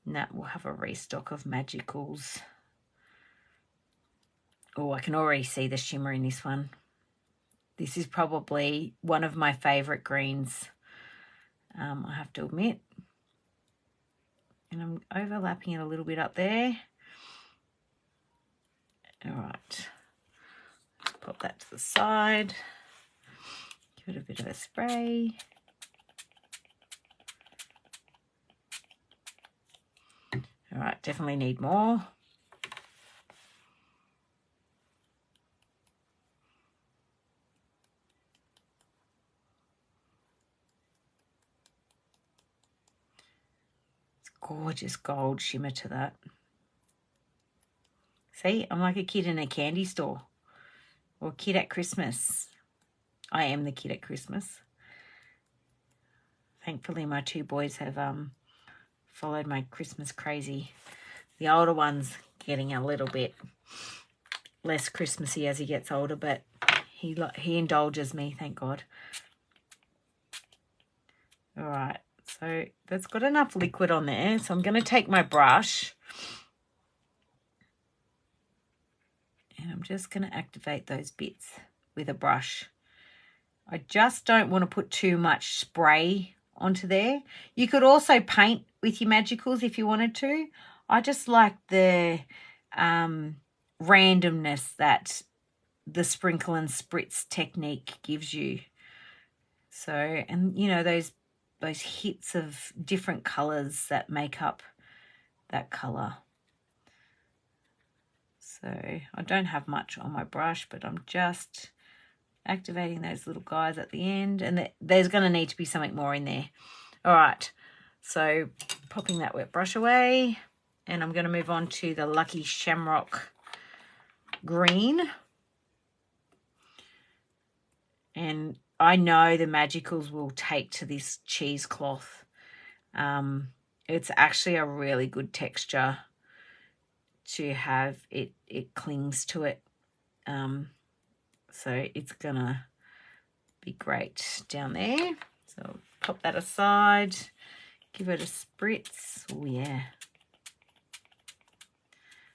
[SPEAKER 1] Nat will have a restock of Magicals. Oh, I can already see the shimmer in this one. This is probably one of my favourite greens, I have to admit. And I'm overlapping it a little bit up there. All right. Let's pop that to the side. Give it a bit of a spray. All right, definitely need more. It's gorgeous gold shimmer to that. See, I'm like a kid in a candy store or a kid at Christmas. I am the kid at Christmas. Thankfully, my two boys have followed my Christmas crazy. The older one's getting a little bit less Christmassy as he gets older, but he indulges me, thank God. All right, so that's got enough liquid on there. So I'm going to take my brush and I'm just going to activate those bits with a brush. I just don't want to put too much spray onto there. You could also paint with your Magicals if you wanted to. I just like the randomness that the sprinkle and spritz technique gives you. So, and you know, those hits of different colours that make up that colour. So I don't have much on my brush, but I'm just activating those little guys at the end, and there's going to need to be something more in there. All right, so popping that wet brush away, and I'm going to move on to the Lucky Shamrock green. And I know the Magicals will take to this cheesecloth. It's actually a really good texture to have. It clings to it. So it's gonna be great down there. So pop that aside, give it a spritz. Oh yeah.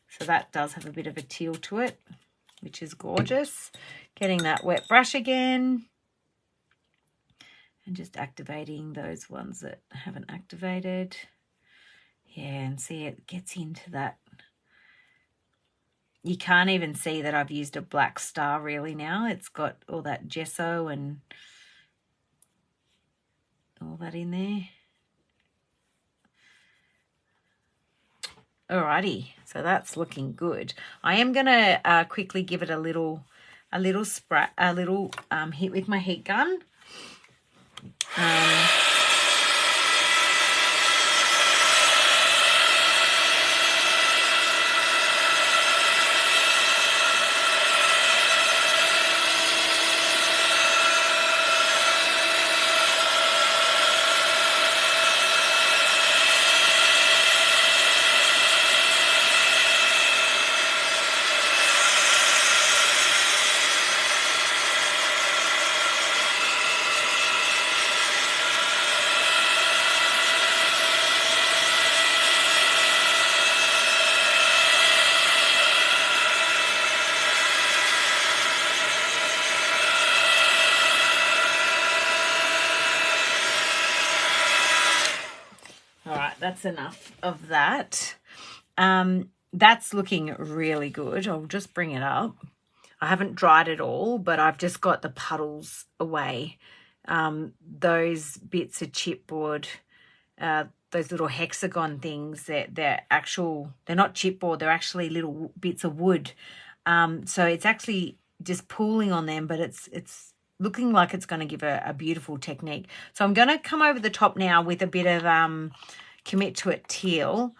[SPEAKER 1] So that does have a bit of a teal to it, which is gorgeous. Getting that wet brush again and just activating those ones that haven't activated. Yeah, and see it gets into that. You can't even see that I've used a black star really now. It's got all that gesso and all that in there. Alrighty, so that's looking good. I am going to quickly give it a little a little hit with my heat gun. All right, that's enough of that. That's looking really good. I'll just bring it up. I haven't dried it all, but I've just got the puddles away. Those bits of chipboard, those little hexagon things, they're not chipboard, they're actually little bits of wood. So it's actually just pooling on them, but it's looking like it's going to give a beautiful technique. So I'm going to come over the top now with a bit of Commit to It teal,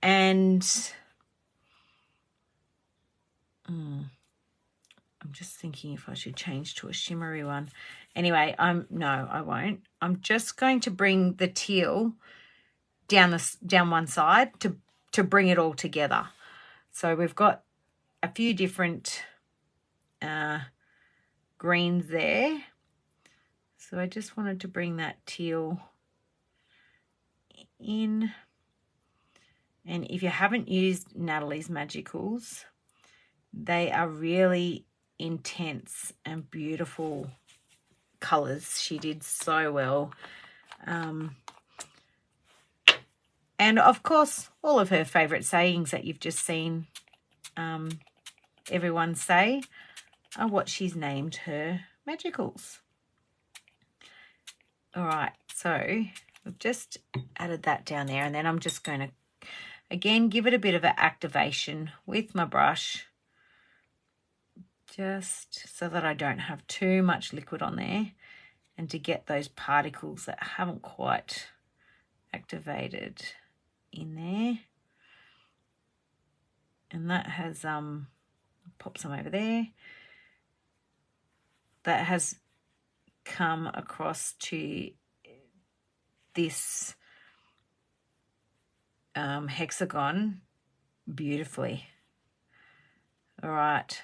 [SPEAKER 1] and I'm just thinking if I should change to a shimmery one. Anyway, no, I won't. I'm just going to bring the teal down one side to bring it all together. So we've got a few different greens there. So I just wanted to bring that teal in. And if you haven't used Natalie's Magicals, they are really intense and beautiful colours. She did so well. And of course, all of her favourite sayings that you've just seen everyone say are what she's named her Magicals. All right, so we've just added that down there, and then I'm just going to, again, give it a bit of an activation with my brush, just so that I don't have too much liquid on there, and to get those particles that haven't quite activated in there. And that has pop some over there. That has come across to this hexagon beautifully. All right,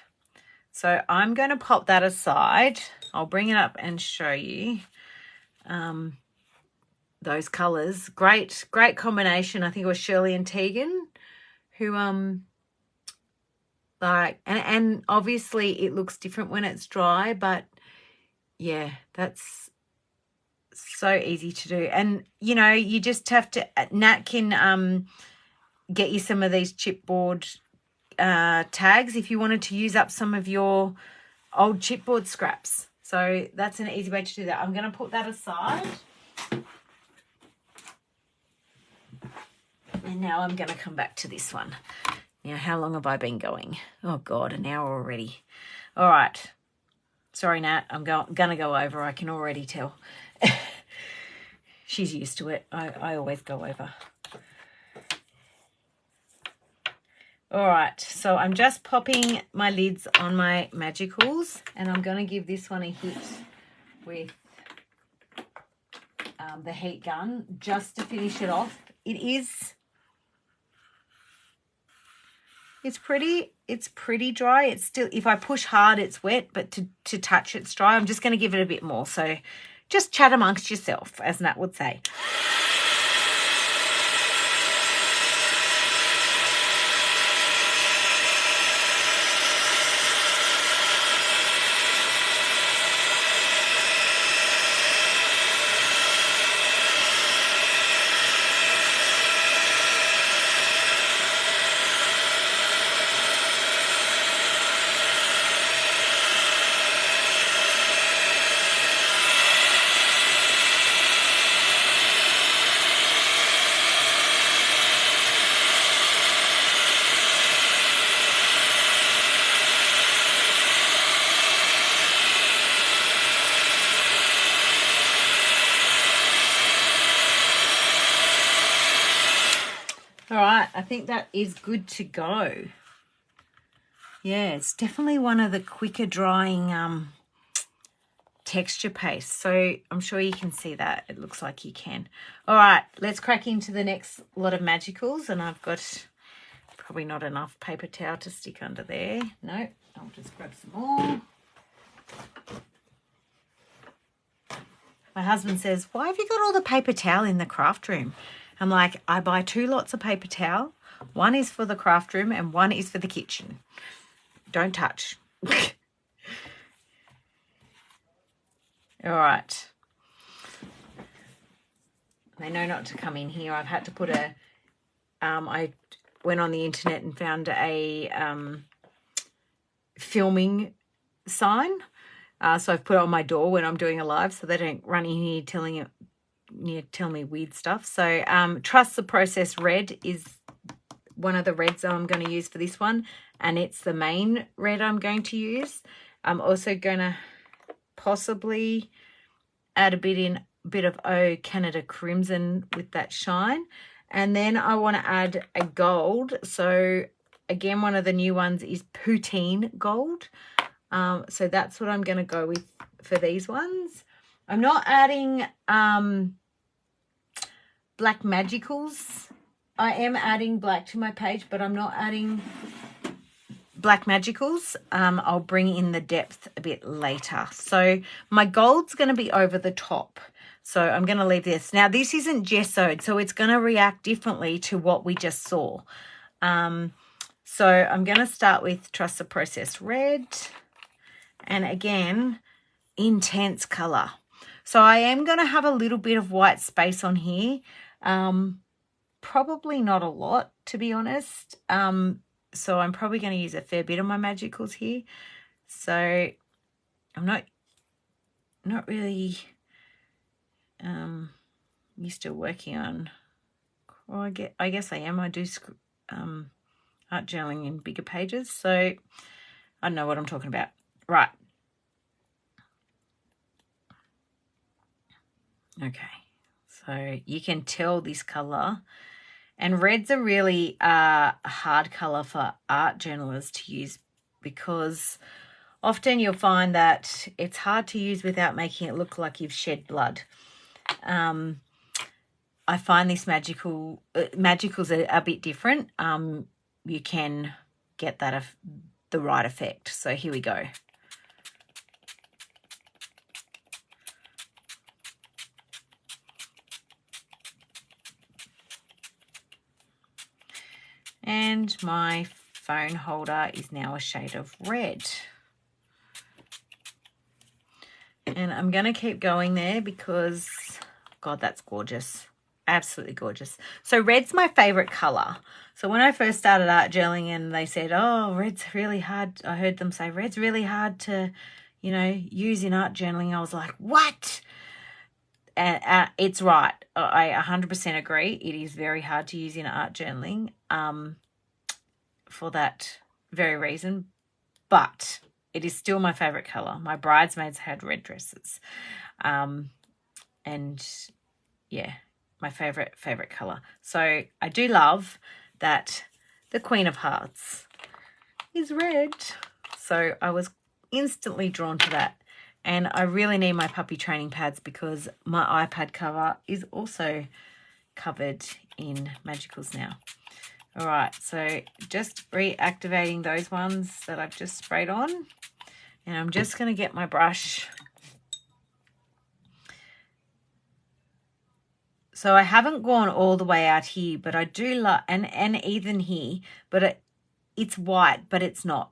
[SPEAKER 1] so I'm going to pop that aside. I'll bring it up and show you those colors. Great combination. I think it was Shirley and Tegan who and obviously it looks different when it's dry, but yeah, that's so easy to do. And you know, you just have to, Nat can get you some of these chipboard tags if you wanted to use up some of your old chipboard scraps. So that's an easy way to do that. I'm going to put that aside. And now I'm going to come back to this one. Now, how long have I been going? Oh, God, an hour already. All right. Sorry, Nat, I'm going to go over. I can already tell. She's used to it. I always go over. All right, so I'm just popping my lids on my Magicals, and I'm going to give this one a hit with the heat gun just to finish it off. It's pretty dry. It's still, if I push hard, it's wet, but to touch, it's dry. I'm just going to give it a bit more. So just chat amongst yourself, as Nat would say. All right, I think that is good to go. Yeah, it's definitely one of the quicker drying texture paste. So I'm sure you can see that. It looks like you can. All right, let's crack into the next lot of magicals. And I've got probably not enough paper towel to stick under there. No, I'll just grab some more. My husband says, why have you got all the paper towel in the craft room? I'm like, I buy 2 lots of paper towel. One is for the craft room and one is for the kitchen. Don't touch. All right. They know not to come in here. I've had to put a, I went on the internet and found a filming sign. So I've put it on my door when I'm doing a live so they don't run in here telling me weird stuff. So Trust the Process Red is one of the reds I'm going to use for this one. And it's the main red I'm going to use. I'm also going to possibly add a bit of Oh Canada Crimson with that shine. And then I want to add a gold. So again, one of the new ones is Poutine Gold. So that's what I'm going to go with for these ones. I'm not adding black magicals. I am adding black to my page, but I'm not adding black magicals. I'll bring in the depth a bit later. So my gold's going to be over the top. So I'm going to leave this. Now, this isn't gessoed, so it's going to react differently to what we just saw. So I'm going to start with Trust the Process Red. And again, intense colour. So I am going to have a little bit of white space on here. Probably not a lot, to be honest. So I'm probably going to use a fair bit of my magicals here. So I'm not really used to working on, well, I guess I am. I do art journaling in bigger pages. So I don't know what I'm talking about. Right. Okay. So you can tell this colour. And red's a really hard colour for art journalers to use because often you'll find that it's hard to use without making it look like you've shed blood. I find this magicals are a bit different. You can get that the right effect. So here we go. And my phone holder is now a shade of red. And I'm going to keep going there because, God, that's gorgeous. Absolutely gorgeous. So red's my favorite color. So when I first started art journaling and they said, oh, red's really hard. I heard them say red's really hard to, use in art journaling. I was like, what? And it's right. I 100% agree. It is very hard to use in art journaling for that very reason. But it is still my favorite color. My bridesmaids had red dresses. And yeah, my favorite color. So I do love that the Queen of Hearts is red. So I was instantly drawn to that. And I really need my puppy training pads because my iPad cover is also covered in magicals now. All right, so just reactivating those ones that I've just sprayed on. And I'm just going to get my brush. So I haven't gone all the way out here, but I do love, and even here, but it's white, but it's not.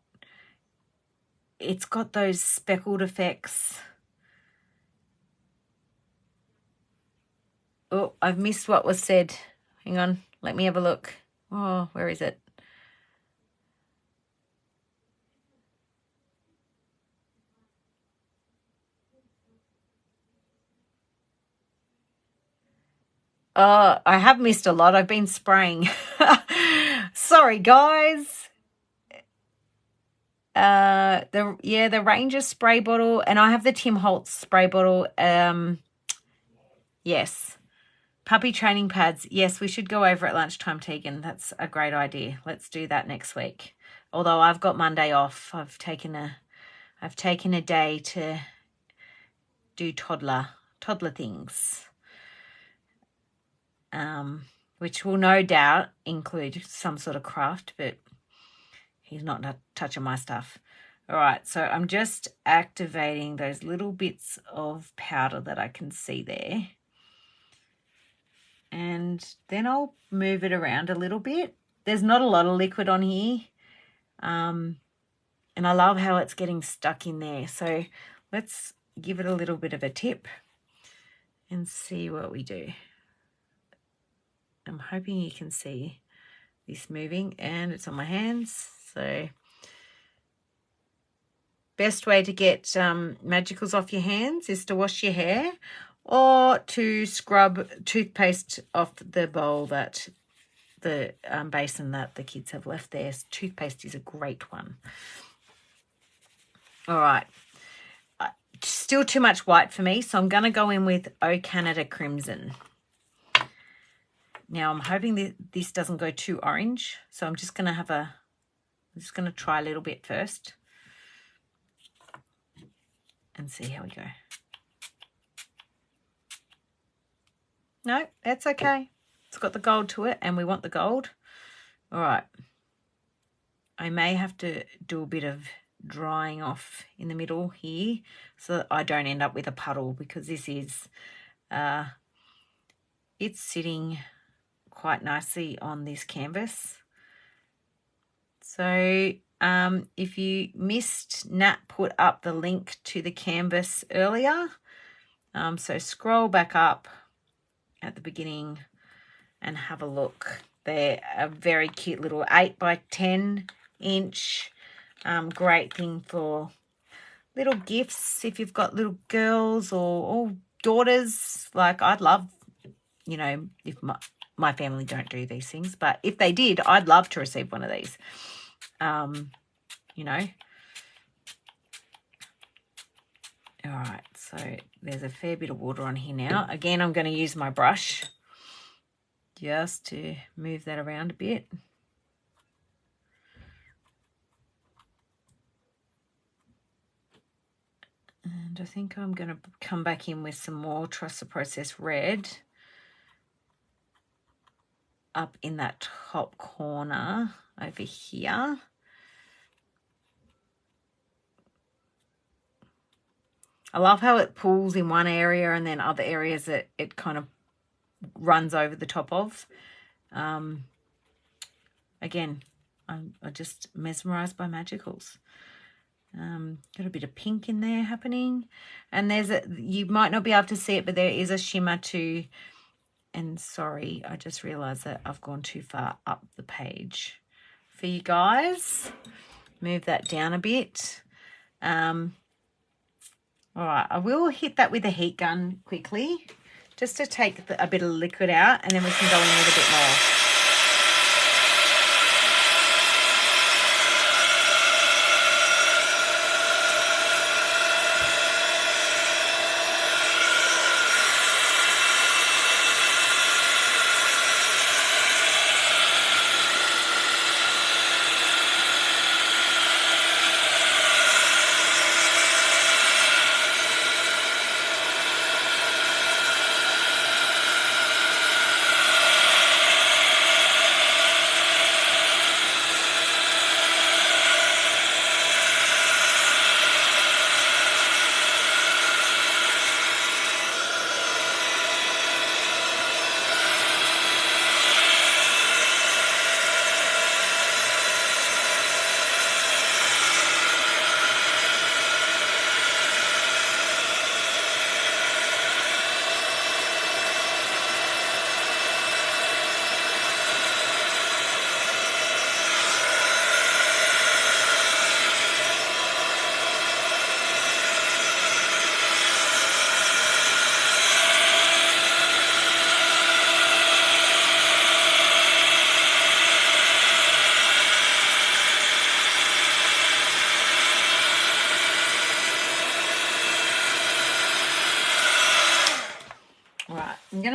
[SPEAKER 1] It's got those speckled effects. Oh, I've missed what was said. Hang on, let me have a look. Oh, where is it? Oh, I have missed a lot. I've been spraying. Sorry, guys. The Ranger spray bottle, and I have the Tim Holtz spray bottle. Yes, Puppy training pads. Yes, we should go over at lunchtime, Tegan. That's a great idea. Let's do that next week. Although I've got Monday off. I've taken a day to do toddler things. Which will no doubt include some sort of craft, but he's not touching my stuff. All right, so I'm just activating those little bits of powder that I can see there. And then I'll move it around a little bit. There's not a lot of liquid on here. And I love how it's getting stuck in there. So let's give it a little bit of a tip and see what we do. I'm hoping you can see this moving, and it's on my hands. So best way to get magicals off your hands is to wash your hair or to scrub toothpaste off the bowl, that the basin that the kids have left there. Toothpaste is a great one. All right. Still too much white for me, so I'm going to go in with O Canada Crimson. Now, I'm hoping that this doesn't go too orange, so I'm just going to try a little bit first and see how we go. No, that's okay. It's got the gold to it, and we want the gold. All right. I may have to do a bit of drying off in the middle here so that I don't end up with a puddle, because this is, it's sitting quite nicely on this canvas. So if you missed, Nat put up the link to the canvas earlier. So scroll back up at the beginning and have a look. They're a very cute little 8 by 10 inch. Great thing for little gifts if you've got little girls or daughters. Like, I'd love, you know, if my family don't do these things, but if they did, I'd love to receive one of these. You know. All right, so there's a fair bit of water on here now. Again, I'm going to use my brush just to move that around a bit. And I think I'm going to come back in with some more Trust the Process red up in that top corner over here. I love how it pulls in one area and then other areas that it kind of runs over the top of. Again, I'm just mesmerized by magicals. Got a bit of pink in there happening, and you might not be able to see it, but there is a shimmer too. And sorry, I just realized that I've gone too far up the page for you guys. Move that down a bit. All right, I will hit that with a heat gun quickly just to take a bit of liquid out, and then we can go in a little bit more.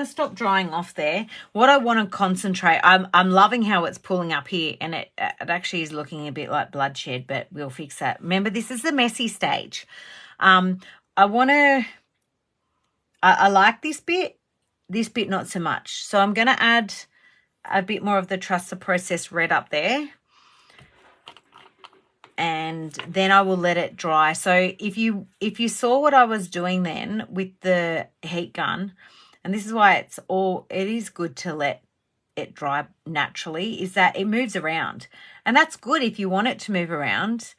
[SPEAKER 1] to stop drying off there. What I want to concentrate, I'm loving how it's pulling up here, and it actually is looking a bit like bloodshed, but we'll fix that. Remember, this is the messy stage. I like this bit not so much. So I'm going to add a bit more of the Trust the Process red up there. And then I will let it dry. So if you saw what I was doing then with the heat gun, and this is why it is good to let it dry naturally, is that it moves around. And that's good if you want it to move around.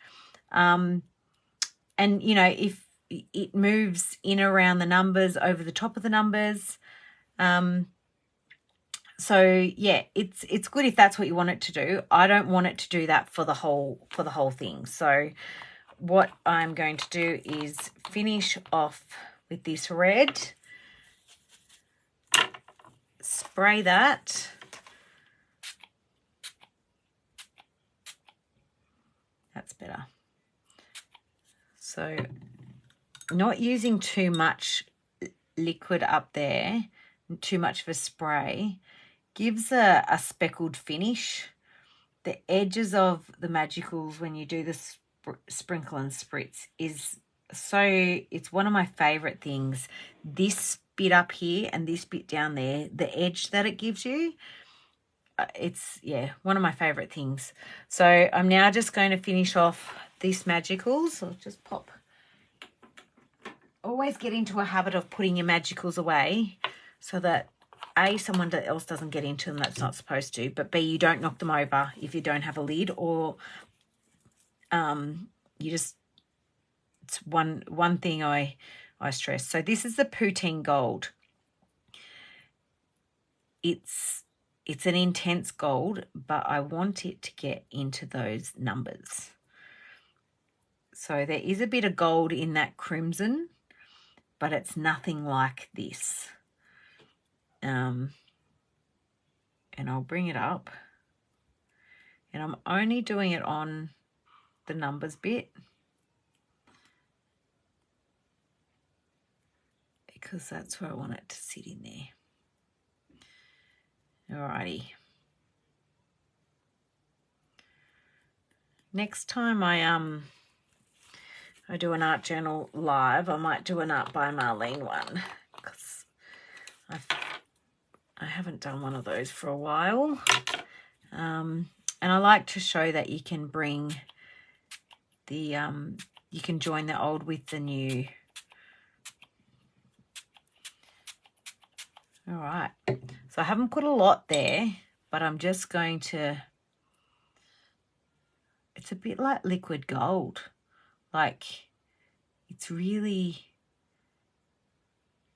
[SPEAKER 1] And, you know, if it moves in around the numbers, over the top of the numbers. So yeah, it's good if that's what you want it to do. I don't want it to do that for the whole thing. So what I'm going to do is finish off with this red. Spray that. That's better. So not using too much liquid up there, too much of a spray, gives a speckled finish. The edges of the magicals when you do the sprinkle and spritz is it's one of my favorite things. This bit up here and this bit down there, the edge that it gives you, it's, yeah, one of my favorite things. So I'm now just going to finish off these magicals. I'll just pop. Always get into a habit of putting your magicals away so that A, someone else doesn't get into them that's not supposed to, but B, you don't knock them over if you don't have a lid, or you just, it's one thing I stress. So this is the Poutine Gold. It's an intense gold, but I want it to get into those numbers. So there is a bit of gold in that crimson, but it's nothing like this. And I'll bring it up. And I'm only doing it on the numbers bit, because that's where I want it to sit in there. Alrighty. Next time I do an art journal live, I might do an Art by Marlene one, because I haven't done one of those for a while. And I like to show that you can bring the, you can join the old with the new. All right. So I haven't put a lot there, but I'm just going to, it's a bit like liquid gold. Like, it's really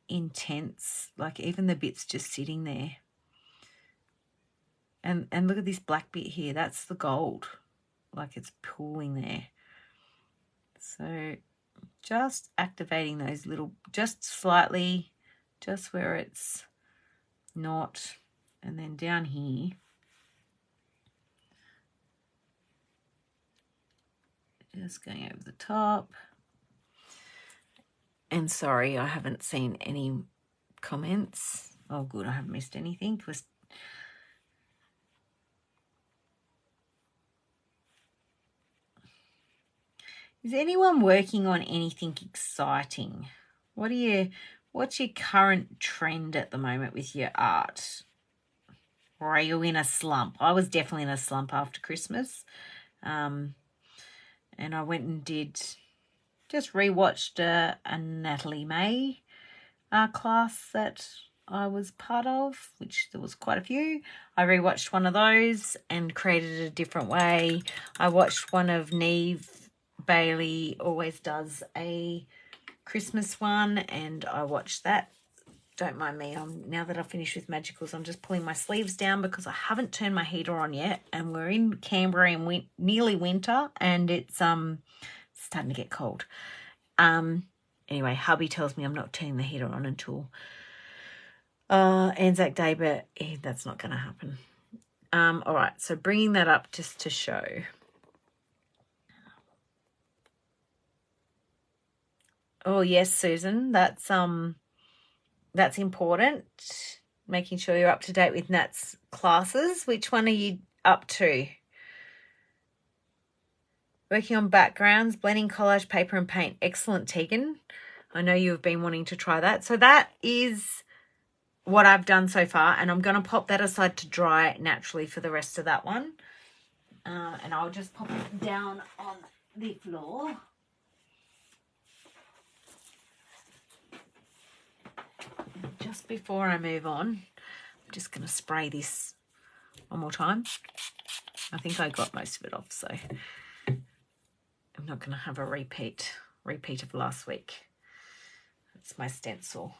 [SPEAKER 1] intense. Like, even the bits just sitting there. And look at this black bit here. That's the gold. Like, it's pooling there. So just activating those little, just slightly, just where it's not. And then down here, just going over the top. And sorry, I haven't seen any comments. Oh, good, I haven't missed anything. Is anyone working on anything exciting? What's your current trend at the moment with your art? Or are you in a slump? I was definitely in a slump after Christmas. And I went and just rewatched a Natalie May class that I was part of, which there was quite a few. I rewatched one of those and created it a different way. I watched one of Neve Bailey, always does a Christmas one, and I watched that. Don't mind me. Now that I've finished with magicals, I'm just pulling my sleeves down because I haven't turned my heater on yet, and we're in Canberra in nearly winter, and it's starting to get cold. Anyway, hubby tells me I'm not turning the heater on until Anzac Day, but that's not going to happen. All right, so bringing that up just to show. Oh yes, Susan, that's important. making sure you're up to date with Nat's classes. Which one are you up to? Working on backgrounds, blending collage, paper and paint. Excellent, Tegan. I know you've been wanting to try that. So that is what I've done so far, and I'm going to pop that aside to dry naturally for the rest of that one. And I'll just pop it down on the floor. Just before I move on, I'm just going to spray this one more time. I think I got most of it off, so I'm not going to have a repeat of last week. That's my stencil.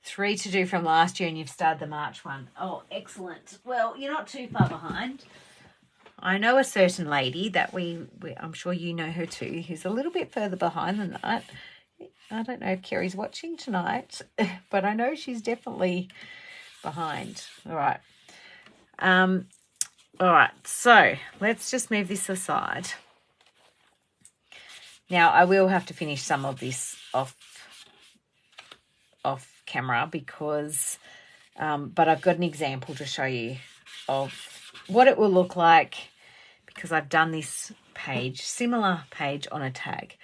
[SPEAKER 1] 3 to do from last year, and you've started the March one. Oh, excellent. Well, you're not too far behind. I know a certain lady that I'm sure you know her too, who's a little bit further behind than that. I don't know if Kerry's watching tonight, but I know she's definitely behind. All right. All right, so let's just move this aside. Now, I will have to finish some of this off camera because, but I've got an example to show you of what it will look like because I've done this page, similar page on a tag.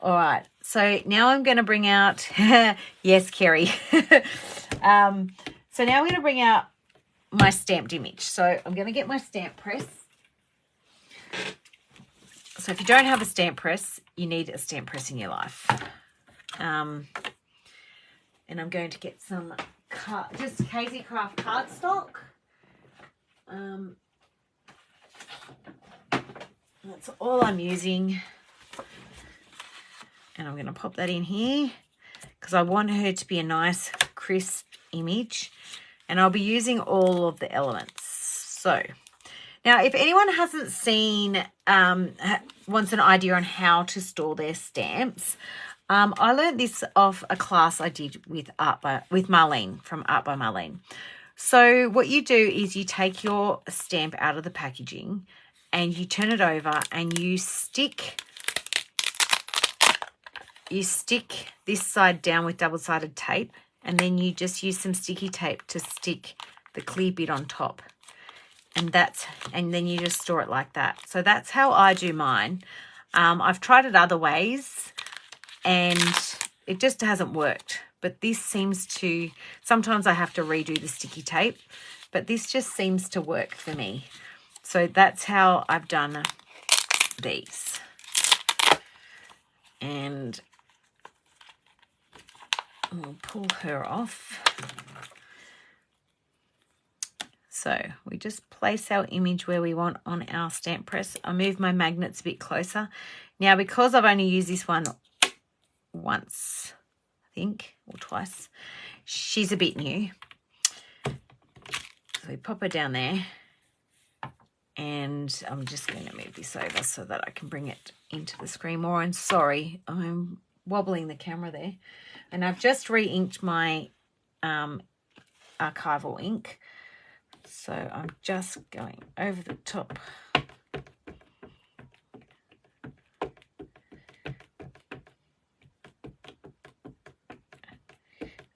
[SPEAKER 1] All right, so now I'm going to bring out, yes, Kerry. So now I'm going to bring out my stamped image. So I'm going to get my stamp press. So if you don't have a stamp press, you need a stamp press in your life. And I'm going to get some just Casey Craft cardstock. That's all I'm using. And I'm going to pop that in here because I want her to be a nice crisp image. And I'll be using all of the elements. So now if anyone hasn't seen, wants an idea on how to store their stamps, I learned this off a class I did with Marlene from Art by Marlene. So what you do is you take your stamp out of the packaging and you turn it over and you stick this side down with double-sided tape, and then you just use some sticky tape to stick the clear bit on top. And then you just store it like that. So that's how I do mine. I've tried it other ways and it just hasn't worked. But this seems to, sometimes I have to redo the sticky tape, but this just seems to work for me. So that's how I've done these. And we'll pull her off. So we just place our image where we want on our stamp press. I move my magnets a bit closer. Now, because I've only used this one once, I think, or twice, she's a bit new. So we pop her down there. And I'm just going to move this over so that I can bring it into the screen more. And sorry, I'm wobbling the camera there. And I've just re-inked my archival ink. So I'm just going over the top.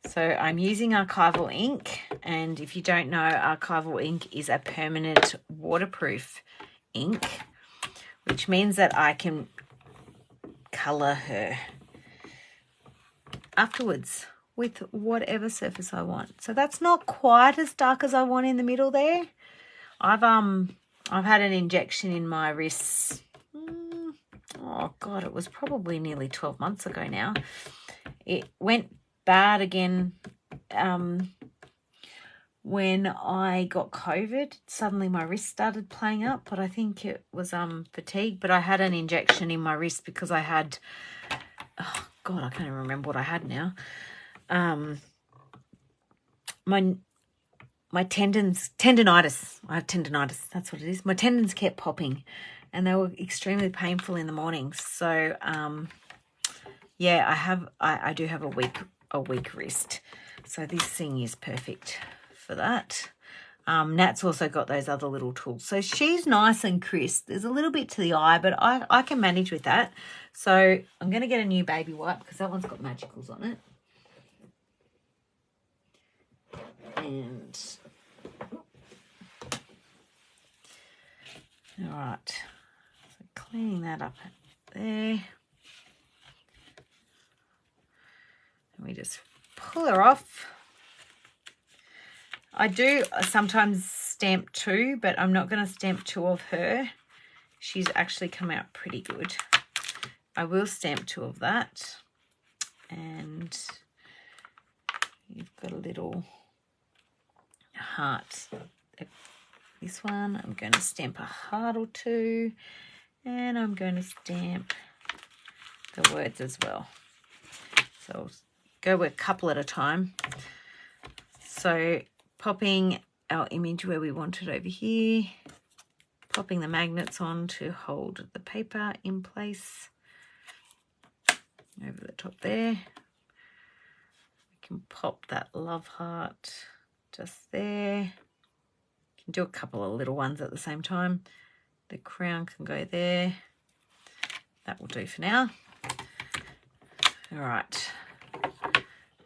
[SPEAKER 1] So I'm using archival ink, and if you don't know, archival ink is a permanent waterproof ink, which means that I can colour her afterwards with whatever surface I want. So that's not quite as dark as I want in the middle there. I've had an injection in my wrist. Oh God, it was probably nearly 12 months ago now. It went bad again when I got COVID. Suddenly my wrist started playing up, but I think it was fatigue. But I had an injection in my wrist because I had, oh God, I can't even remember what I had now. My tendonitis. I have tendonitis. That's what it is. My tendons kept popping, and they were extremely painful in the mornings. So, yeah, I do have a weak wrist. So this thing is perfect for that. Nat's also got those other little tools. So she's nice and crisp. There's a little bit to the eye, but I can manage with that. So I'm going to get a new baby wipe because that one's got magicals on it. And all right, so cleaning that up there. And we just pull her off. I do sometimes stamp 2, but I'm not going to stamp 2 of her. She's actually come out pretty good. I will stamp 2 of that. And you've got a little heart. This one, I'm going to stamp a heart or 2. And I'm going to stamp the words as well. So I'll go a couple at a time. So popping our image where we want it over here, popping the magnets on to hold the paper in place over the top there. We can pop that love heart just there. You can do a couple of little ones at the same time. The crown can go there. That will do for now. All right,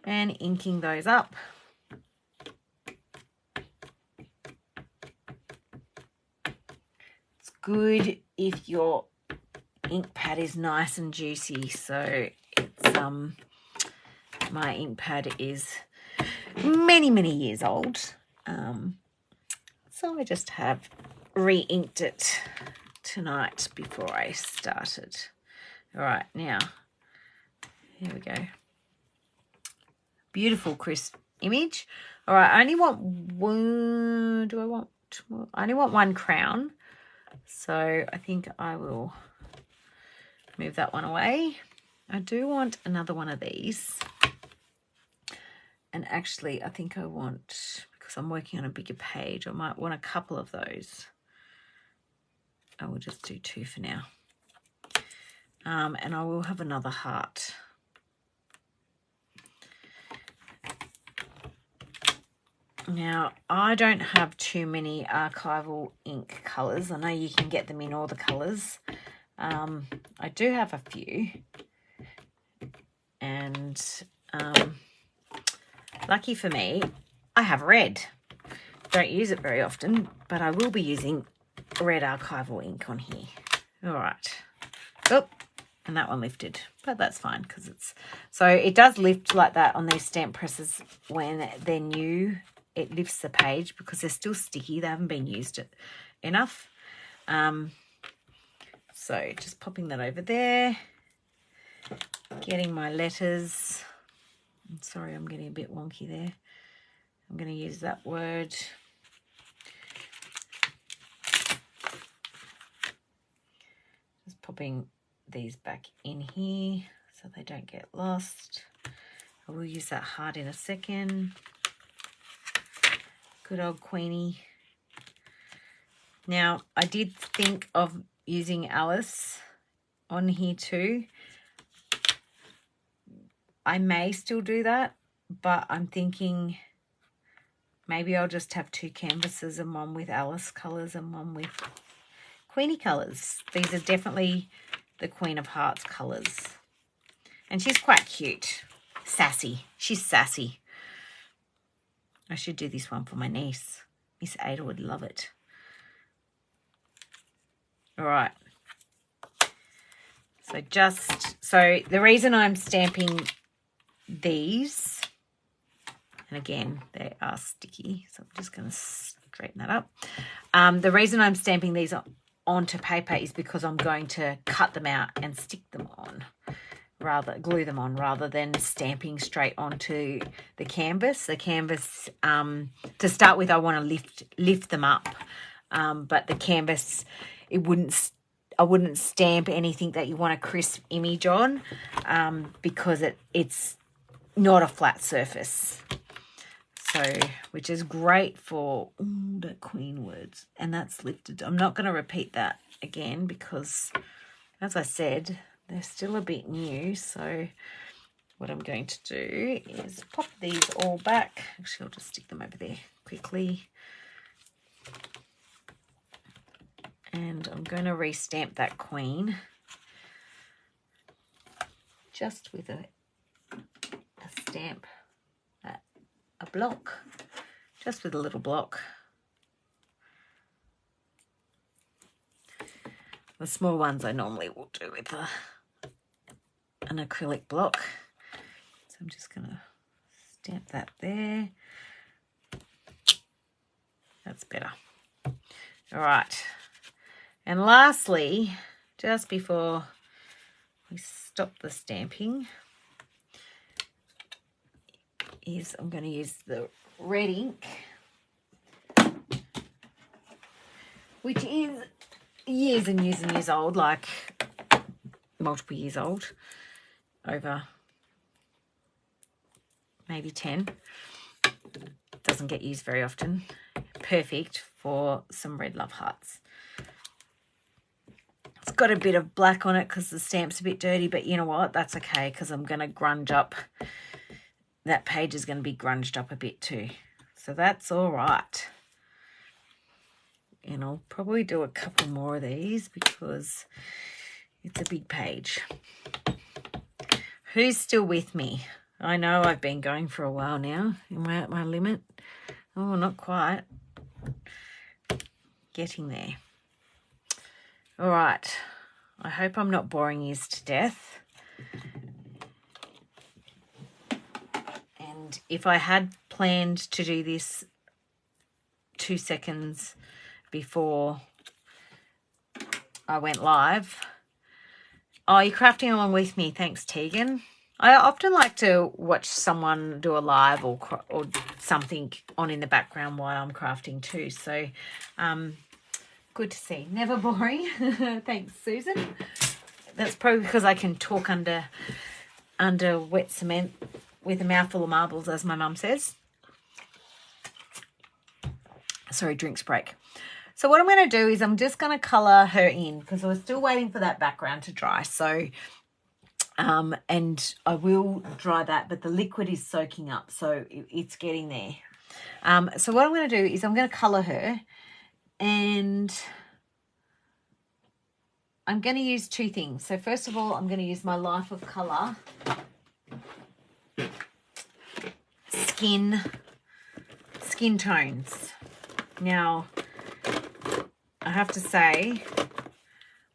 [SPEAKER 1] and inking those up. It's good if your ink pad is nice and juicy. So it's my ink pad is many years old. So I just have re-inked it tonight before I started. All right, now here we go. Beautiful crisp image. All right, I only want one. Do I want more? I only want one crown. So I think I will move that one away. I do want another one of these. And actually, I think I want, because I'm working on a bigger page, I might want a couple of those. I will just do 2 for now. And I will have another heart. Now, I don't have too many archival ink colours. I know you can get them in all the colours. I do have a few. And lucky for me, I have red. Don't use it very often, but I will be using red archival ink on here. All right. Oh, and that one lifted, but that's fine because it's... So it does lift like that on these stamp presses when they're new. It lifts the page because they're still sticky. They haven't been used enough. So just popping that over there. Getting my letters. I'm sorry, I'm getting a bit wonky there. I'm going to use that word. Just popping these back in here so they don't get lost. I will use that heart in a second. Good old Queenie. Now, I did think of using Alice on here too. I may still do that, but I'm thinking maybe I'll just have 2 canvases, and one with Alice colours and one with Queenie colours. These are definitely the Queen of Hearts colours. And she's quite cute. Sassy. She's sassy. I should do this one for my niece. Miss Ada would love it. All right. So the reason I'm stamping these, and again, they are sticky, so I'm just going to straighten that up. The reason I'm stamping these onto paper is because I'm going to cut them out and stick them on, glue them on, rather than stamping straight onto the canvas. The canvas, to start with, I want to lift them up, but the canvas, I wouldn't stamp anything that you want a crisp image on, because it's not a flat surface. So, which is great for the Queen words, and that's lifted. I'm not going to repeat that again because, as I said, they're still a bit new. So what I'm going to do is pop these all back. Actually, I'll just stick them over there quickly. And I'm going to restamp that Queen just with a stamp, a block. just with a little block. The small ones I normally will do with an acrylic block. So I'm just going to stamp that there. That's better. All right. And lastly, just before we stop the stamping, I'm going to use the red ink, which is years and years and years old, like multiple years old, over maybe 10. Doesn't get used very often. Perfect for some red love hearts. It's got a bit of black on it because the stamp's a bit dirty, but you know what? That's okay because I'm going to grunge up. That page is going to be grunged up a bit too. So that's all right. And I'll probably do a couple more of these because it's a big page. Who's still with me? I know I've been going for a while now. Am I at my limit? Oh, not quite. Getting there. All right. I hope I'm not boring you to death. And if I had planned to do this 2 seconds before I went live. Oh, you're crafting along with me. Thanks, Tegan. I often like to watch someone do a live or something on in the background while I'm crafting too. So good to see. Never boring. Thanks, Susan. That's probably because I can talk under wet cement with a mouthful of marbles, as my mum says. Sorry, drinks break. So what I'm going to do is I'm just going to colour her in because I was still waiting for that background to dry. So, and I will dry that, but the liquid is soaking up, so it's getting there. So what I'm going to do is I'm going to colour her, and I'm going to use two things. So first of all, I'm going to use my Life of Colour skin tones. Now, I have to say,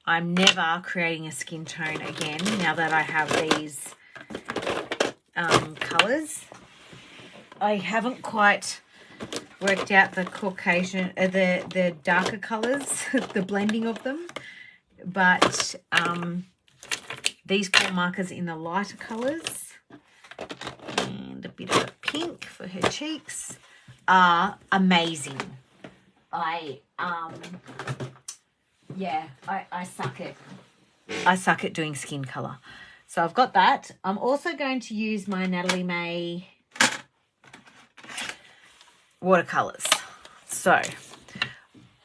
[SPEAKER 1] I'm never creating a skin tone again now that I have these colours. I haven't quite worked out the Caucasian, the darker colours, the blending of them, but these core markers in the lighter colours and a bit of a pink for her cheeks are amazing. I suck it. I suck at doing skin colour. So I've got that. I'm also going to use my Natalie May watercolours. So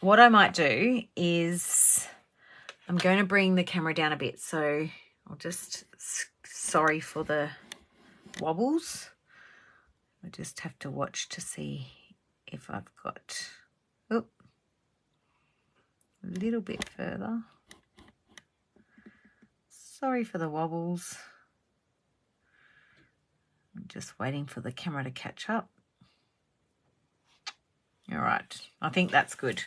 [SPEAKER 1] what I might do is I'm going to bring the camera down a bit. So I'll just, sorry for the wobbles. I just have to watch to see if I've got, a little bit further. Sorry for the wobbles. I'm just waiting for the camera to catch up. All right, I think that's good.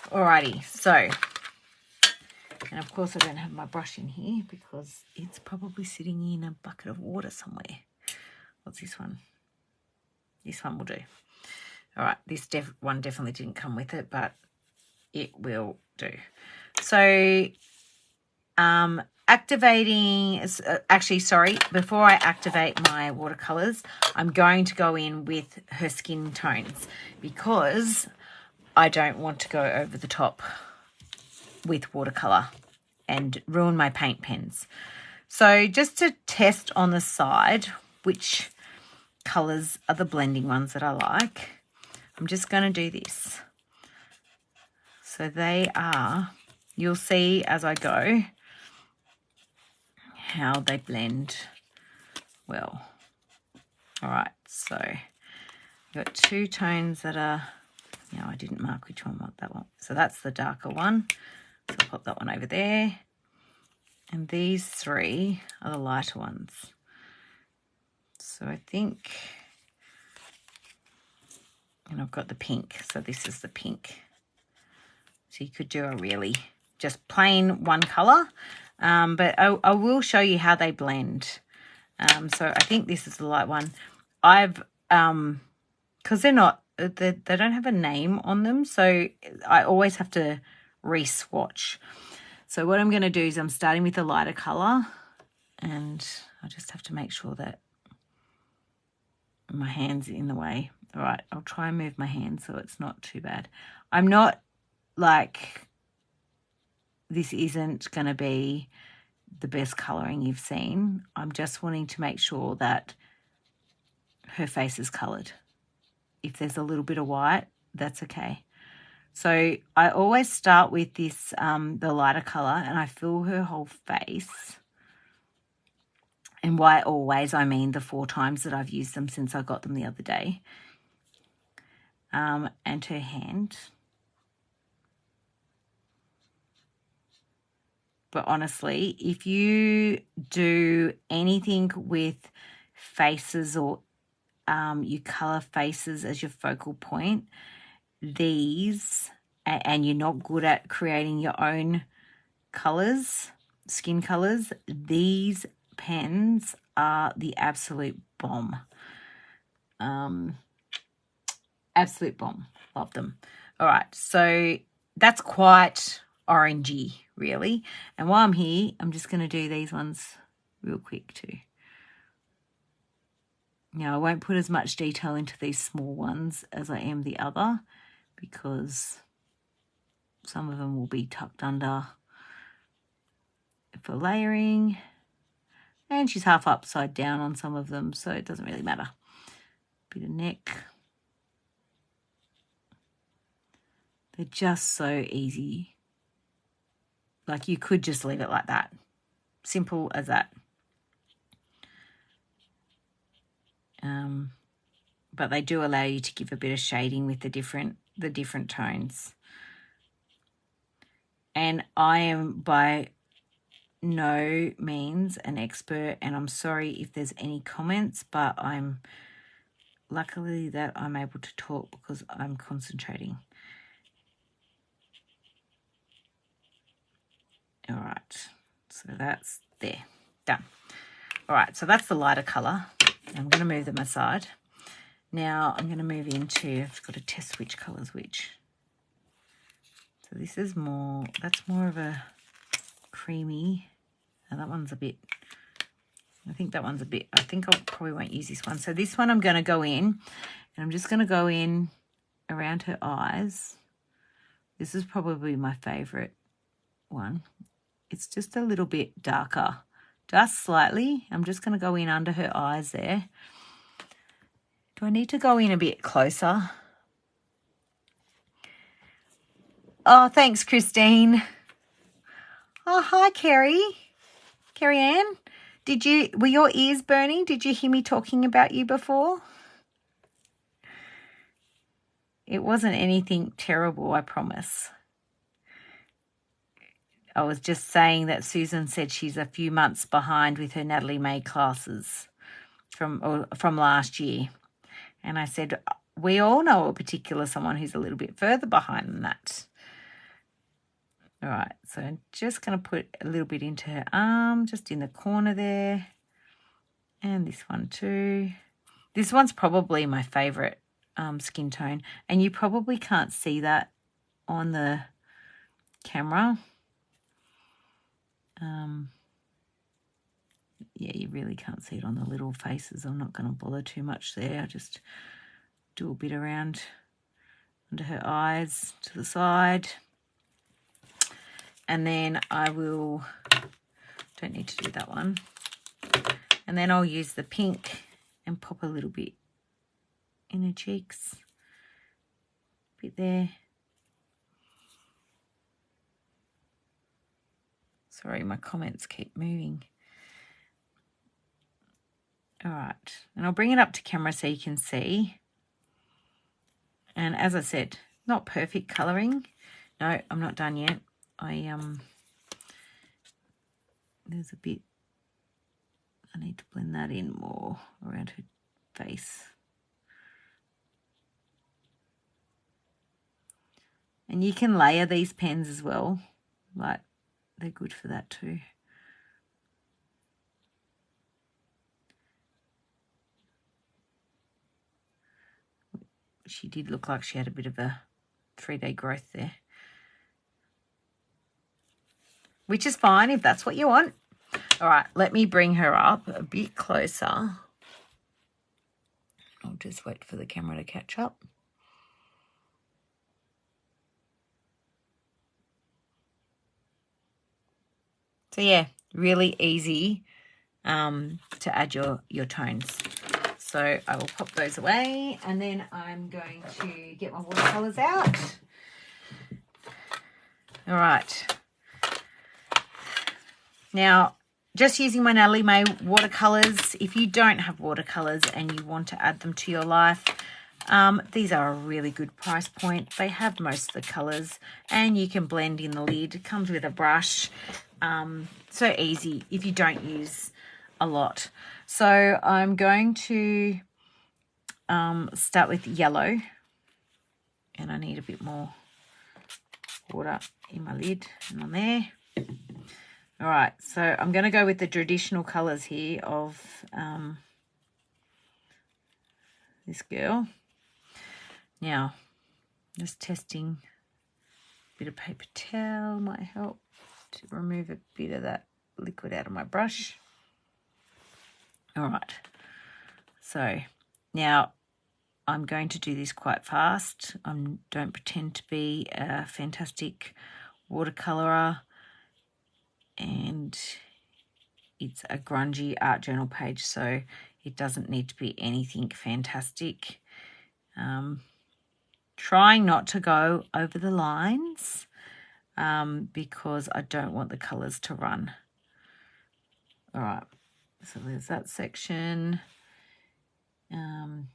[SPEAKER 1] Alrighty, so, and of course I don't have my brush in here because it's probably sitting in a bucket of water somewhere. What's this one? This one will do. All right, this one definitely didn't come with it, but it will do. So activating, actually, sorry, before I activate my watercolors, I'm going to go in with her skin tones because I don't want to go over the top with watercolor and ruin my paint pens. So just to test on the side which colors are the blending ones that I like, I'm just going to do this. So they are, you'll see as I go how they blend well. All right, so I've got two tones that are, I didn't mark which one, what that one. So that's the darker one. So I'll pop that one over there. And these three are the lighter ones. So I think And I've got the pink, so this is the pink. So you could do a really just plain one colour, but I will show you how they blend. So I think this is the light one. I've, because they don't have a name on them, so I always have to re-swatch. So what I'm going to do is I'm starting with the lighter colour, and I just have to make sure that my hand's in the way. All right, I'll try and move my hand so it's not too bad. I'm not like, this isn't going to be the best colouring you've seen. I'm just wanting to make sure that her face is coloured. If there's a little bit of white, that's okay. So I always start with this, the lighter colour, and I fill her whole face. And by always, I mean the 4 times that I've used them since I got them the other day. And her hand. But honestly, if you do anything with faces, or you colour faces as your focal point, these, and you're not good at creating your own colours, skin colours, these pens are the absolute bomb. Absolute bomb. Love them. All right, so that's quite orangey, really. And while I'm here, I'm just going to do these ones real quick too. Now, I won't put as much detail into these small ones as I am the other, because some of them will be tucked under for layering. And she's half upside down on some of them, so it doesn't really matter. Bit of neck. They're just so easy. Like, you could just leave it like that. Simple as that. But they do allow you to give a bit of shading with the different tones. And I am by no means an expert, and I'm sorry if there's any comments, but I'm luckily that I'm able to talk because I'm concentrating. All right, so that's there, done. All right, so that's the lighter colour. I'm going to move them aside. Now I'm going to move into, I've got to test which colour's which. So this is more, that's more of a creamy. Now that one's a bit, I think that one's a bit, I think I probably won't use this one. So this one I'm going to go in, and I'm just going to go in around her eyes. This is probably my favourite one. It's just a little bit darker, just slightly. I'm just going to go in under her eyes there. Do I need to go in a bit closer? Oh, thanks, Christine. Oh, hi, Carrie. Carrie Ann. Were your ears burning? Did you hear me talking about you before? It wasn't anything terrible, I promise. I was just saying that Susan said she's a few months behind with her Natalie May classes from last year. And I said, we all know a particular someone who's a little bit further behind than that. All right, so I'm just going to put a little bit into her arm, just in the corner there. And this one too. This one's probably my favourite skin tone. And you probably can't see that on the camera. Yeah, you really can't see it on the little faces. I'm not going to bother too much there. I just do a bit around under her eyes to the side. And then I will, don't need to do that one. And then I'll use the pink and pop a little bit in her cheeks. Bit there. Sorry, my comments keep moving. All right, and I'll bring it up to camera so you can see. And as I said, not perfect colouring. No, I'm not done yet. There's a bit, I need to blend that in more around her face. And you can layer these pens as well. Like, they're good for that too. She did look like she had a bit of a 3-day growth there. Which is fine if that's what you want. All right, let me bring her up a bit closer. I'll just wait for the camera to catch up. So yeah, really easy to add your tones. So I will pop those away, and then I'm going to get my watercolors out. All right. Now, just using my Natalie May watercolors. If you don't have watercolors and you want to add them to your life, these are a really good price point. They have most of the colors, and you can blend in the lid. It comes with a brush. So easy if you don't use a lot. So I'm going to start with yellow, and I need a bit more water in my lid and on there. All right, so I'm going to go with the traditional colours here of this girl. Now, just testing, a bit of paper towel might help to remove a bit of that liquid out of my brush. All right, so now I'm going to do this quite fast. I don't pretend to be a fantastic watercolorer, and it's a grungy art journal page, so it doesn't need to be anything fantastic. Trying not to go over the lines because I don't want the colours to run. All right, so there's that section. And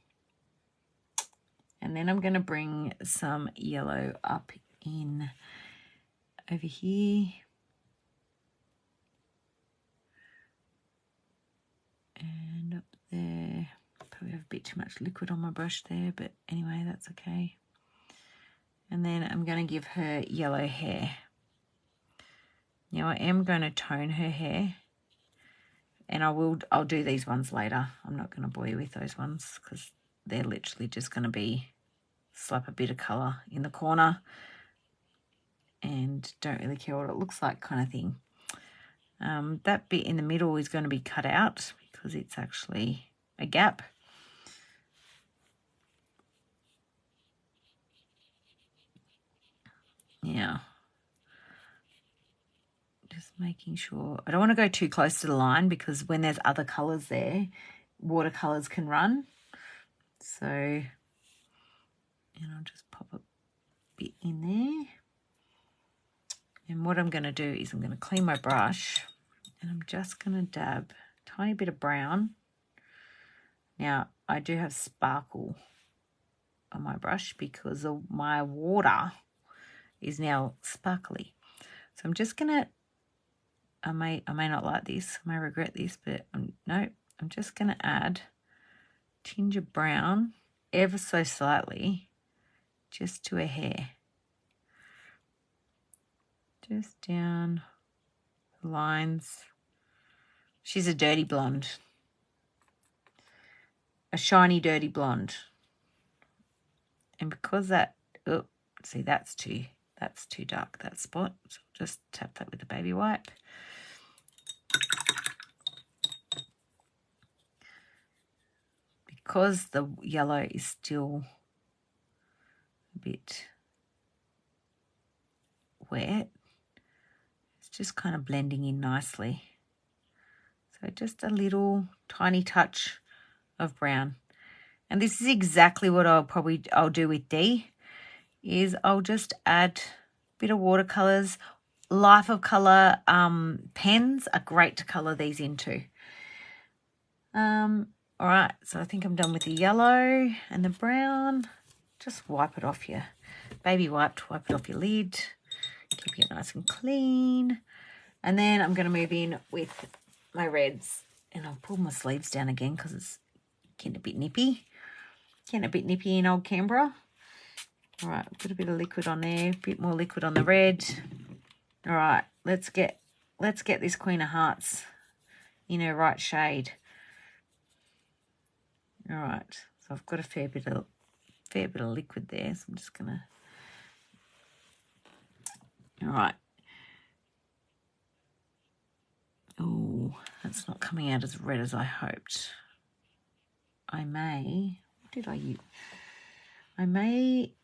[SPEAKER 1] then I'm going to bring some yellow up in over here. And up there. Probably have a bit too much liquid on my brush there, but anyway, that's okay. And then I'm going to give her yellow hair. Now I am going to tone her hair, and I'll do these ones later. I'm not going to bore you with those ones because they're literally just going to be slap a bit of colour in the corner and don't really care what it looks like kind of thing. That bit in the middle is going to be cut out because it's actually a gap. Yeah. Just making sure. I don't want to go too close to the line because when there's other colours there, watercolours can run. So, and I'll just pop a bit in there. And what I'm going to do is I'm going to clean my brush, and I'm just going to dab a tiny bit of brown. Now, I do have sparkle on my brush because my water is now sparkly. So I'm just going to, I may not like this, I may regret this, but no, I'm just going to add a tinge of brown ever so slightly just to her hair. Just down the lines. She's a dirty blonde. A shiny, dirty blonde. And because that, oh, see, that's too dark, that spot. So I'll just tap that with a baby wipe. Because the yellow is still a bit wet, it's just kind of blending in nicely. So just a little tiny touch of brown. And this is exactly what I'll do with D, is I'll just add a bit of watercolors. Life of Color pens are great to color these into. All right, so I think I'm done with the yellow and the brown. Just wipe it off your baby wipe it off your lid. Keep it nice and clean. And then I'm going to move in with my reds, and I'll pull my sleeves down again because it's getting a bit nippy. Getting a bit nippy in old Canberra. All right, put a bit of liquid on there, a bit more liquid on the red. All right, let's get this Queen of Hearts in her right shade. All right, so I've got a fair bit of liquid there, so I'm just gonna. All right. Oh, that's not coming out as red as I hoped. I may. What did I use? I may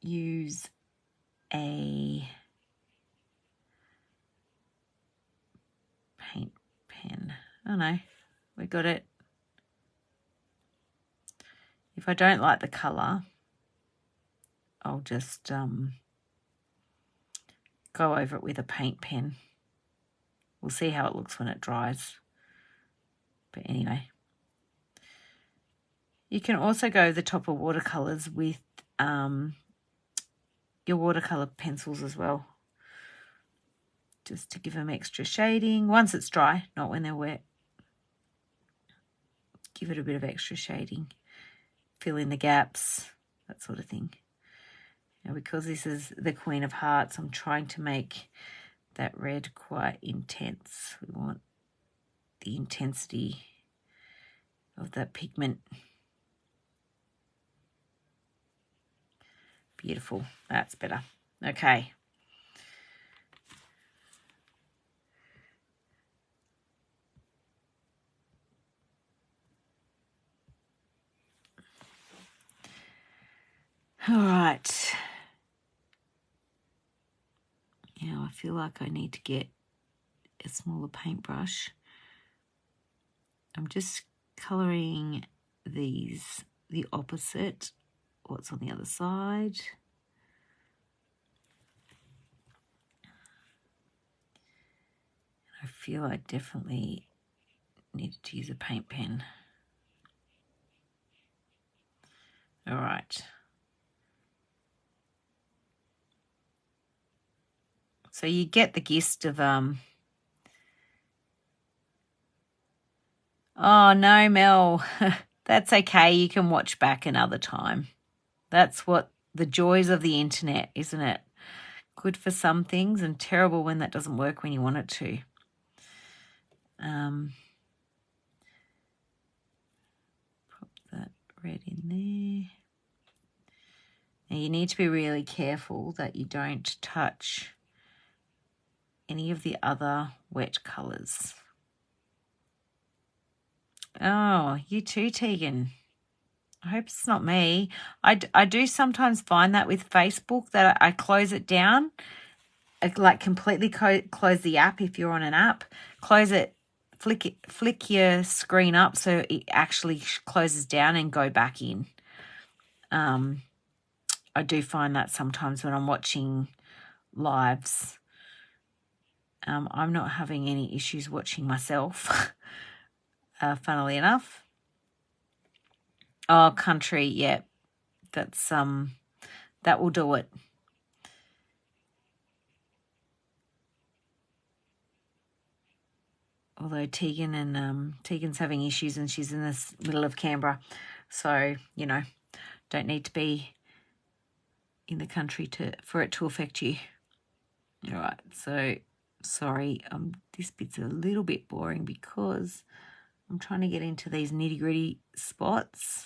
[SPEAKER 1] use a paint pen. Oh no, we got it. If I don't like the colour, I'll just go over it with a paint pen. We'll see how it looks when it dries. But anyway, you can also go over the top of watercolours with your watercolour pencils as well, just to give them extra shading. Once it's dry, not when they're wet. Give it a bit of extra shading. Fill in the gaps, that sort of thing. Now, because this is the Queen of Hearts, I'm trying to make that red quite intense. We want the intensity of that pigment. Beautiful. That's better. Okay. All right. Now I feel like I need to get a smaller paintbrush. I'm just colouring these the opposite, what's on the other side. I feel I definitely needed to use a paint pen. All right. So you get the gist of oh no, Mel. That's okay. You can watch back another time. That's what the joys of the internet, isn't it? Good for some things and terrible when that doesn't work when you want it to. Pop that red in there. Now you need to be really careful that you don't touch any of the other wet colours. Oh, you too, Tegan. I hope it's not me. I do sometimes find that with Facebook that I close it down, like completely close the app if you're on an app. Close it, flick your screen up so it actually closes down and go back in. I do find that sometimes when I'm watching lives. I'm not having any issues watching myself, funnily enough. Oh, country, yeah, that's that will do it. Although Tegan's having issues and she's in the middle of Canberra, so you know, don't need to be in the country for it to affect you. All right, so sorry, this bit's a little bit boring because I'm trying to get into these nitty-gritty spots.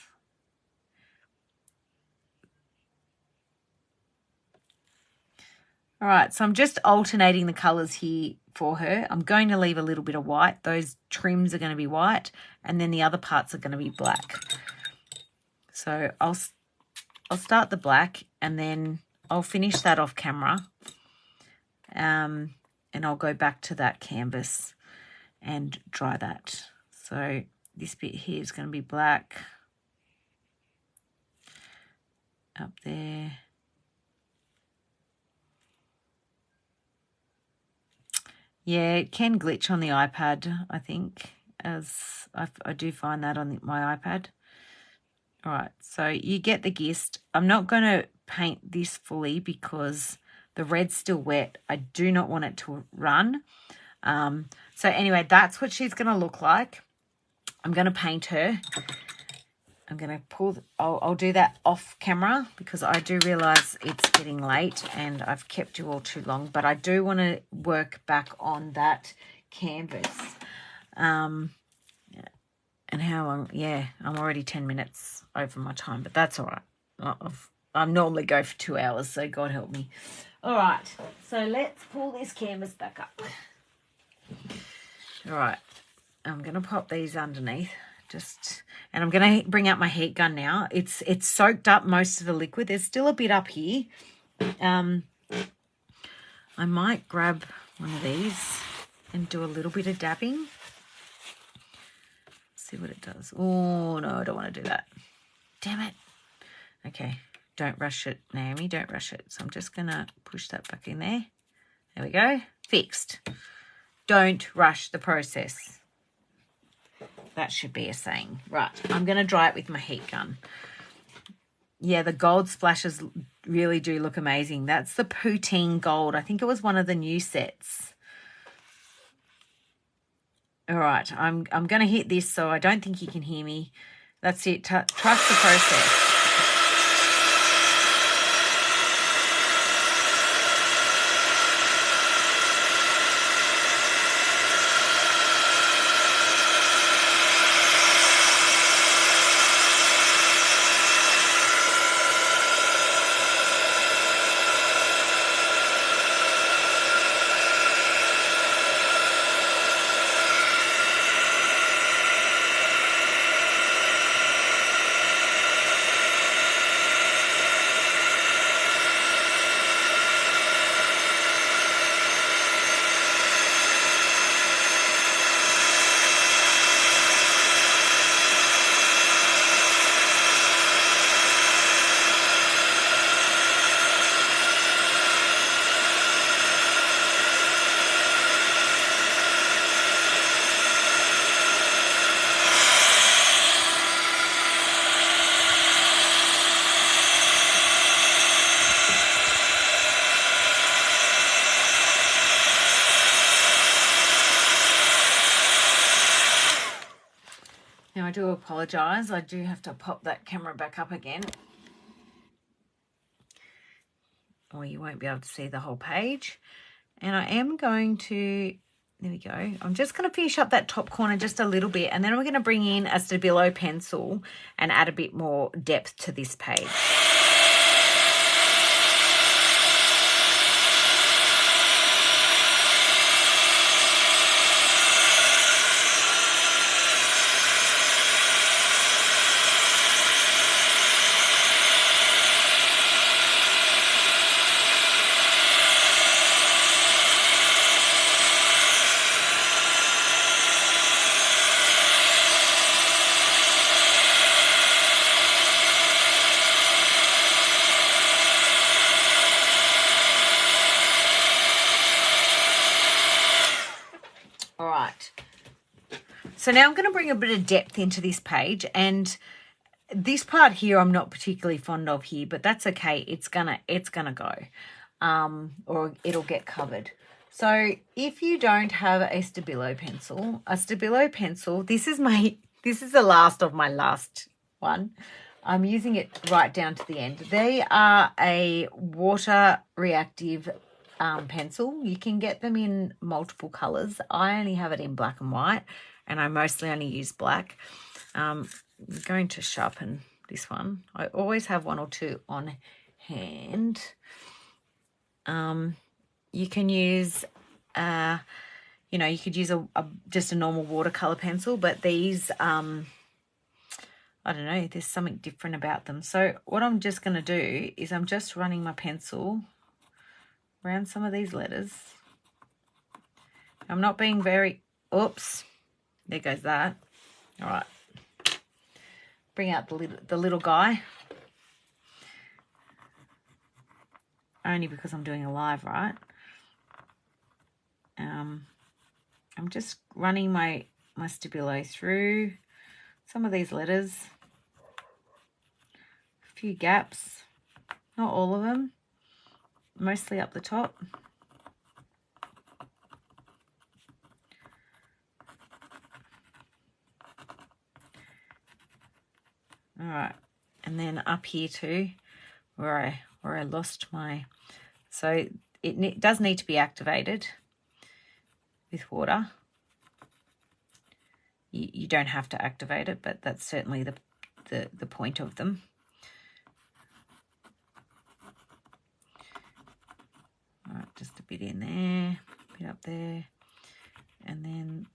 [SPEAKER 1] All right, so I'm just alternating the colours here for her. I'm going to leave a little bit of white. Those trims are going to be white, and then the other parts are going to be black. So I'll start the black, and then I'll finish that off camera. And I'll go back to that canvas and dry that. So this bit here is going to be black. Up there. Yeah, it can glitch on the iPad, I think, as I do find that on my iPad. All right, so you get the gist. I'm not going to paint this fully because the red's still wet. I do not want it to run. So anyway, that's what she's going to look like. I'm going to paint her. I'm going to pull, I'll do that off camera because I do realise it's getting late and I've kept you all too long, but I do want to work back on that canvas. And how long, yeah, I'm already 10 minutes over my time, but that's all right. I normally go for 2 hours, so God help me. All right, so let's pull this canvas back up. All right, I'm going to pop these underneath. And I'm going to bring out my heat gun now. It's soaked up most of the liquid. There's still a bit up here. I might grab one of these and do a little bit of dabbing. See what it does. Oh, no, I don't want to do that. Damn it. Okay, don't rush it, Naomi. Don't rush it. So I'm just going to push that back in there. There we go. Fixed. Don't rush the process. That should be a saying. Right, I'm going to dry it with my heat gun. Yeah, the gold splashes really do look amazing. That's the poutine gold. I think it was one of the new sets. All right, I'm going to hit this so I don't think you can hear me. That's it. Trust the process. Now, I do apologise. I do have to pop that camera back up again. Or you won't be able to see the whole page. And I am going to, there we go. I'm just going to finish up that top corner just a little bit. And then we're going to bring in a Stabilo pencil and add a bit more depth to this page. All right. So now I'm going to bring a bit of depth into this page, and this part here I'm not particularly fond of here, but that's okay. It's gonna go, or it'll get covered. So if you don't have a Stabilo pencil, this is the last of my last one. I'm using it right down to the end. They are a water reactive pencil. You can get them in multiple colors. I only have it in black and white, and I mostly only use black. I'm going to sharpen this one. I always have one or two on hand. You can use, you could use just a normal watercolor pencil, but these, I don't know, there's something different about them. So what I'm just going to do is I'm just running my pencil around some of these letters. I'm not being very, oops, there goes that. All right. Bring out the little guy. Only because I'm doing a live, right? I'm just running my Stabilo through some of these letters. A few gaps, not all of them, mostly up the top. All right, and then up here too, where I lost my, so it does need to be activated with water. You don't have to activate it, but that's certainly the point of them. All right, just a bit in there, a bit up there, and then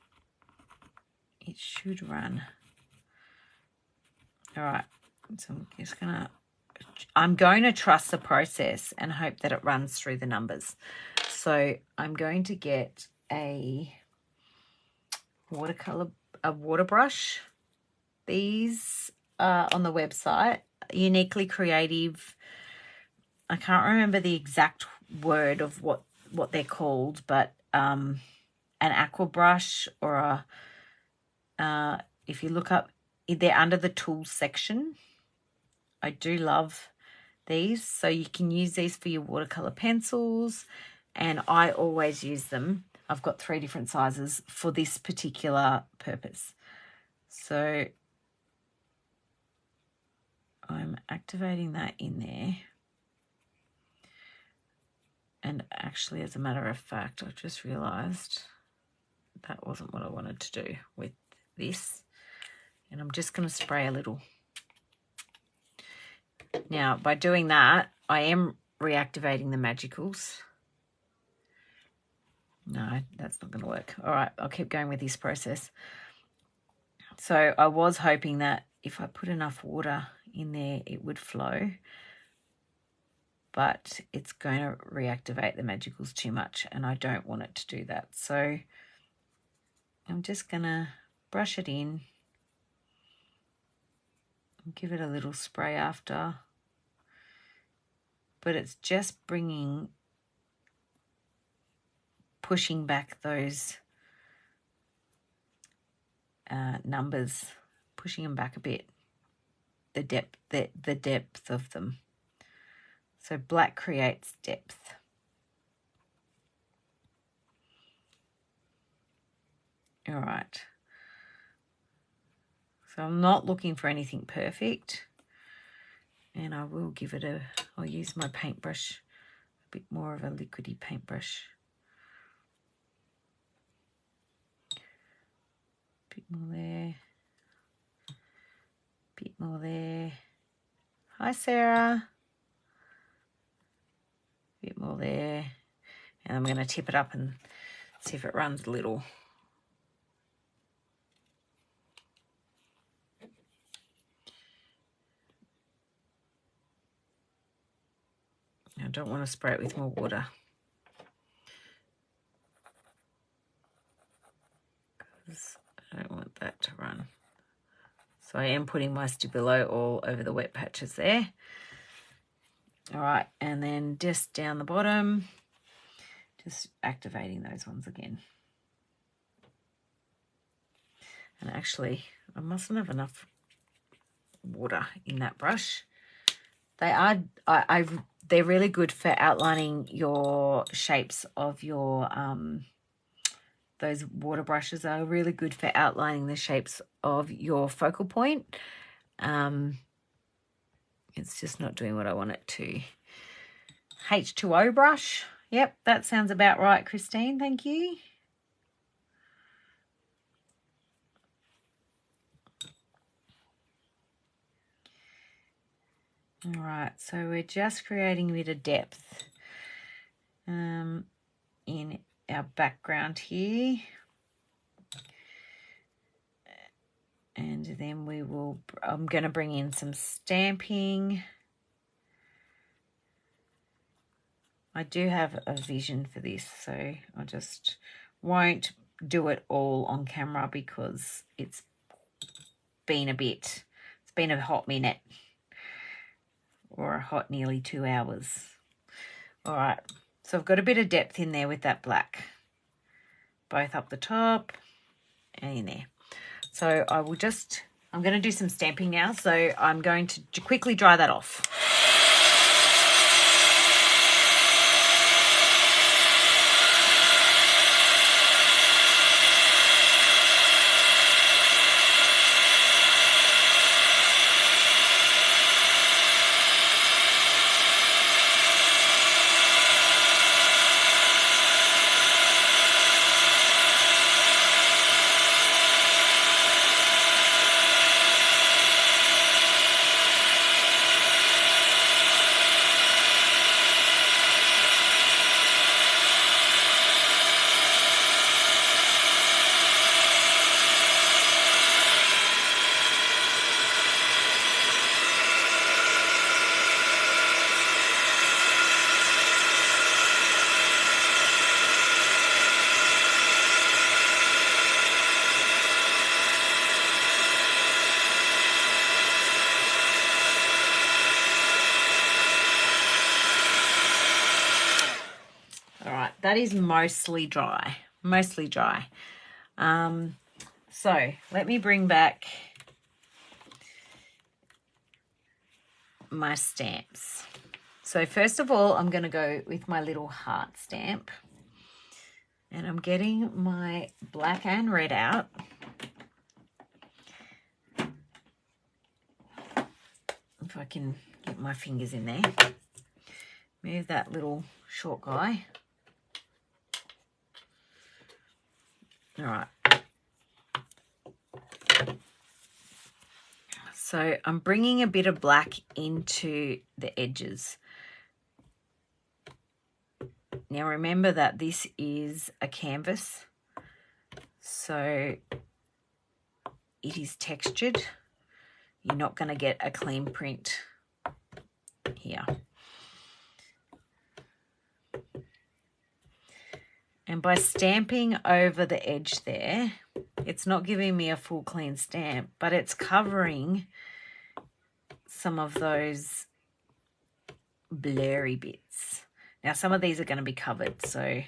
[SPEAKER 1] it should run. All right, so I'm going to trust the process and hope that it runs through the numbers. So I'm going to get a water brush. These are on the website, Uniquely Creative. I can't remember the exact word of what they're called, but an aqua brush or if you look up, they're under the tools section. I do love these. So you can use these for your watercolor pencils, and I always use them. I've got 3 different sizes for this particular purpose. So I'm activating that in there. And actually, as a matter of fact, I just realized that wasn't what I wanted to do with this. And I'm just going to spray a little. Now, by doing that, I am reactivating the magicals. No, that's not going to work. All right, I'll keep going with this process. So I was hoping that if I put enough water in there, it would flow. But it's going to reactivate the magicals too much, and I don't want it to do that. So I'm just going to brush it in and give it a little spray after. But it's just pushing back those numbers, pushing them back a bit, the depth of them. So black creates depth. All right. So I'm not looking for anything perfect. And I will give it I'll use my paintbrush, a bit more of a liquidy paintbrush. Bit more there. Bit more there. Hi, Sarah. Bit more there. And I'm going to tip it up and see if it runs a little. I don't want to spray it with more water. Because I don't want that to run. So I am putting my Stabilo all over the wet patches there. All right, and then just down the bottom, just activating those ones again. And actually, I mustn't have enough water in that brush. They are, they're really good for outlining your shapes of your, those water brushes are really good for outlining the shapes of your focal point. It's just not doing what I want it to. H2O brush. Yep, that sounds about right, Christine. Thank you. All right, so we're just creating a bit of depth in our background here. And then I'm going to bring in some stamping. I do have a vision for this, so I just won't do it all on camera because it's been a hot minute or a hot nearly 2 hours. All right, so I've got a bit of depth in there with that black, both up the top and in there. So I'm going to do some stamping now, so I'm going to quickly dry that off. that is mostly dry. Mostly dry. So let me bring back my stamps. So first of all, I'm going to go with my little heart stamp. And I'm getting my black and red out. If I can get my fingers in there. Move that little short guy. All right. So I'm bringing a bit of black into the edges. Now remember that this is a canvas, so it is textured. You're not going to get a clean print here. And by stamping over the edge there, it's not giving me a full clean stamp, but it's covering some of those blurry bits. Now, some of these are going to be covered, so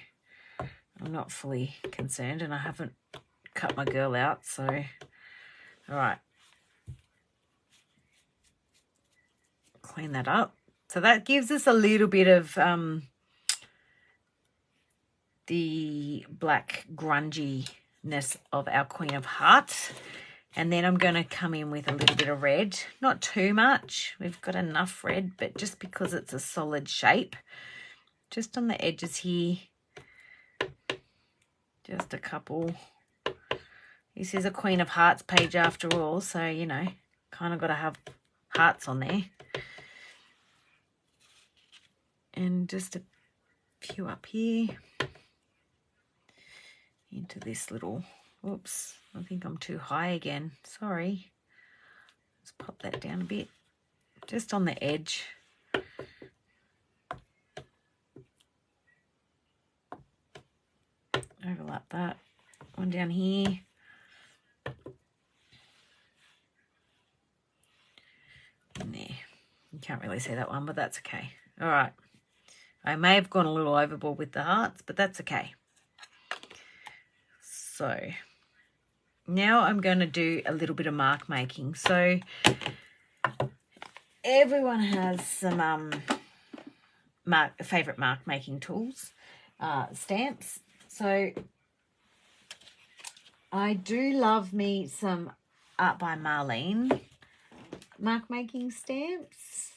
[SPEAKER 1] I'm not fully concerned, and I haven't cut my girl out, so all right. Clean that up. So that gives us a little bit of the black grunginess of our Queen of Hearts. And then I'm going to come in with a little bit of red. Not too much. We've got enough red, but just because it's a solid shape. Just on the edges here. Just a couple. This is a Queen of Hearts page after all, so, you know, kind of got to have hearts on there. And just a few up here. Into this little, oops, I think I'm too high again. Sorry. Let's pop that down a bit. Just on the edge. Overlap that. One down here. In there. You can't really see that one, but that's okay. All right. I may have gone a little overboard with the hearts, but that's okay. So now I'm going to do a little bit of mark making. So everyone has some favorite mark making tools, stamps. So I do love me some Art by Marlene mark making stamps.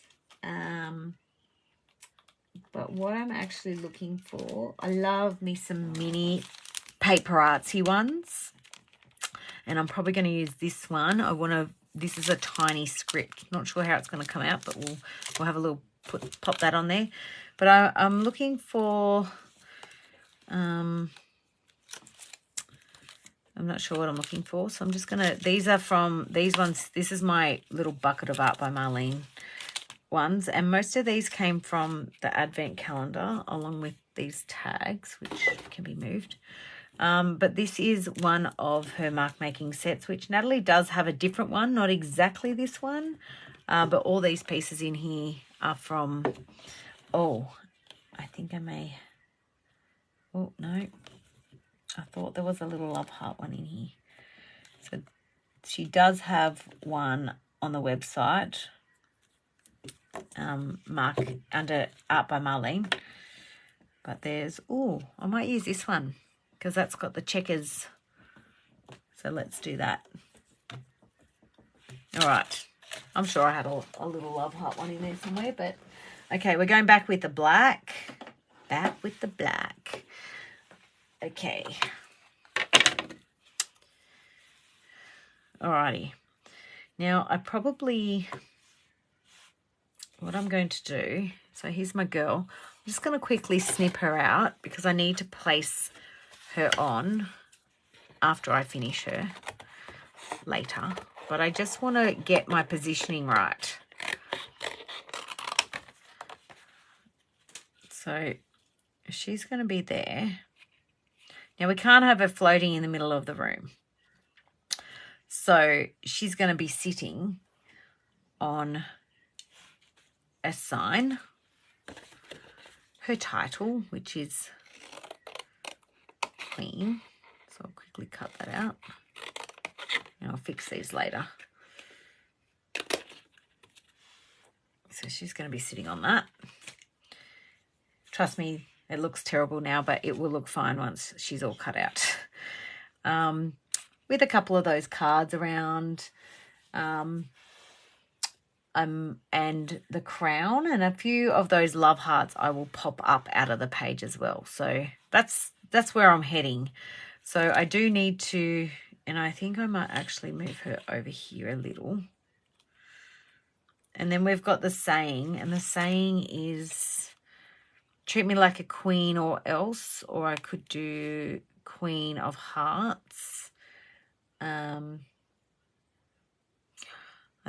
[SPEAKER 1] But what I'm actually looking for, I love me some mini paper artsy ones, and I'm probably going to use this one. This is a tiny script. Not sure how it's going to come out, but we'll have a little pop that on there. But I'm looking for I'm not sure what I'm looking for, so I'm just gonna, these are from these ones. This is my little bucket of Art by Marlene ones, and most of these came from the advent calendar along with these tags, which can be moved. But this is one of her mark making sets, which Natalie does have a different one, not exactly this one, but all these pieces in here are from, I think I may, no, I thought there was a little love heart one in here. So she does have one on the website, mark under Art by Marlene, but there's, I might use this one because that's got the checkers. So let's do that. All right. I'm sure I had a little love heart one in there somewhere, but okay, we're going back with the black. Back with the black. Okay. Alrighty. Now, what I'm going to do, so here's my girl. I'm just going to quickly snip her out because I need to place her on after I finish her later. But I just want to get my positioning right. So she's going to be there. Now, we can't have her floating in the middle of the room. So she's going to be sitting on a sign, her title, which is queen. So I'll quickly cut that out. And I'll fix these later. So she's going to be sitting on that. Trust me, it looks terrible now, but it will look fine once she's all cut out. With a couple of those cards around, and the crown, and a few of those love hearts I will pop up out of the page as well. So that's where I'm heading. So I do need to, and I think I might actually move her over here a little. And then we've got the saying, and the saying is, treat me like a queen or else, or I could do Queen of Hearts. I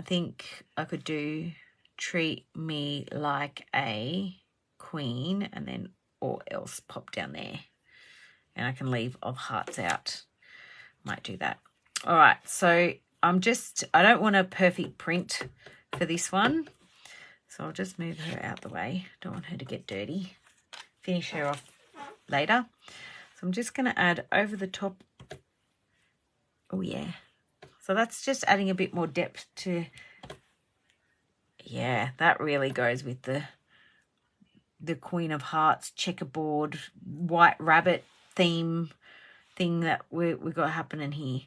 [SPEAKER 1] think I could do treat me like a queen, and then or else pop down there. And I can leave of hearts out. Might do that. All right, so I don't want a perfect print for this one. So I'll just move her out the way. Don't want her to get dirty. Finish her off later. So I'm just going to add over the top. Oh, yeah. So that's just adding a bit more depth to, yeah, that really goes with the Queen of Hearts checkerboard white rabbit theme thing that we got happening here.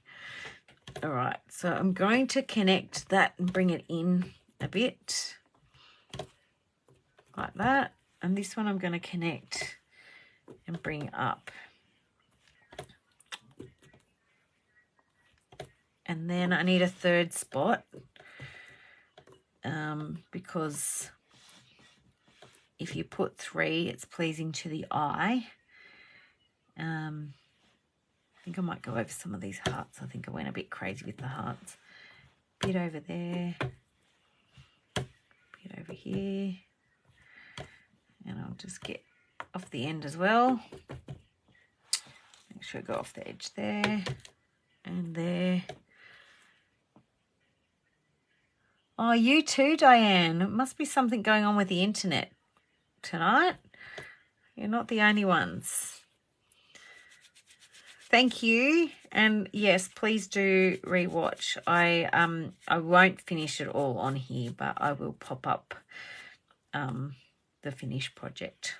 [SPEAKER 1] All right, so I'm going to connect that and bring it in a bit like that. And this one I'm going to connect and bring up. And then I need a third spot because if you put 3, it's pleasing to the eye. I think I might go over some of these hearts. I think I went a bit crazy with the hearts. Bit over there, bit over here. And I'll just get off the end as well. Make sure I go off the edge there and there. Oh, you too, Diane. It must be something going on with the internet tonight. You're not the only ones. Thank you. And yes, please do rewatch. I won't finish it all on here, but I will pop up the finished project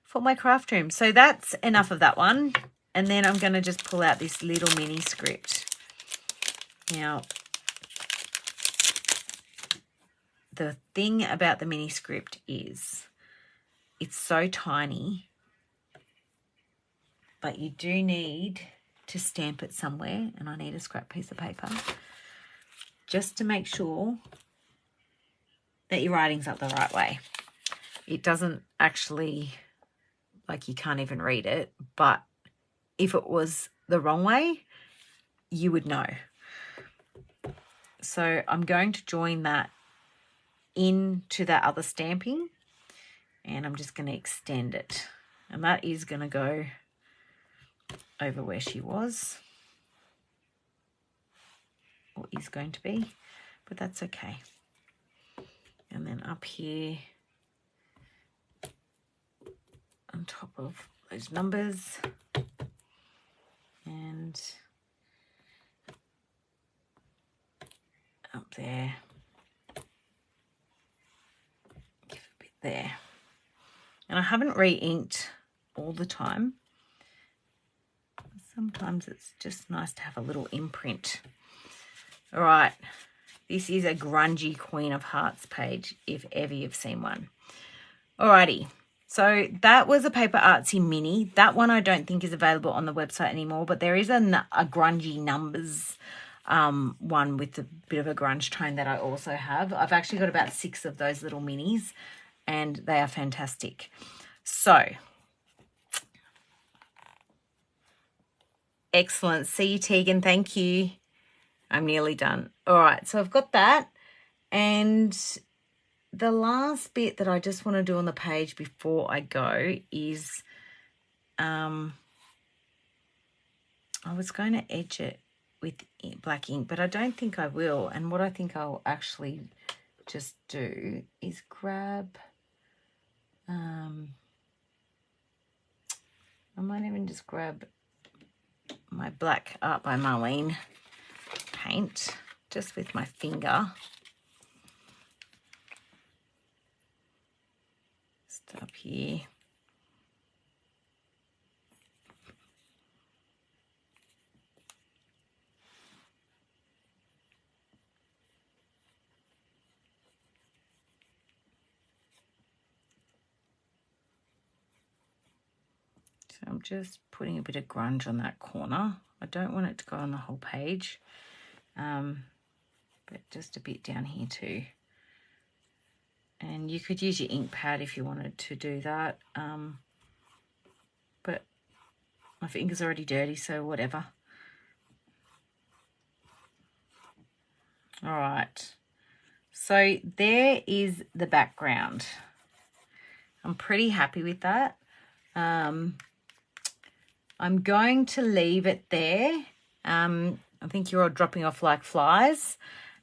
[SPEAKER 1] for my craft room. So that's enough of that one. And then I'm going to just pull out this little mini script. Now, the thing about the mini script is it's so tiny, but you do need to stamp it somewhere, and I need a scrap piece of paper just to make sure that your writing's up the right way. It doesn't actually, like, you can't even read it, but if it was the wrong way, you would know. So I'm going to join that into that other stamping, and I'm just going to extend it, and that is going to go over where she was, or is going to be, but that's okay. And then up here on top of those numbers, and up there, give a bit there. And I haven't re-inked all the time. Sometimes it's just nice to have a little imprint. All right, this is a grungy Queen of Hearts page, if ever you've seen one. Alrighty, so that was a Paper Artsy mini. That one I don't think is available on the website anymore, but there is a grungy numbers one with a bit of a grunge tone that I also have. I've actually got about 6 of those little minis, and they are fantastic. So, excellent. See you, Tegan. Thank you. I'm nearly done. All right, so I've got that. And the last bit that I just want to do on the page before I go is I was going to edge it with black ink, but I don't think I will. And what I think I'll actually just do is grab, I might even and just grab my black Art by Marlene paint just with my finger. Just up here. So I'm just putting a bit of grunge on that corner. I don't want it to go on the whole page, but just a bit down here too. And you could use your ink pad if you wanted to do that, but my finger's already dirty, so whatever. All right, so there is the background. I'm pretty happy with that. I'm going to leave it there. I think you're all dropping off like flies,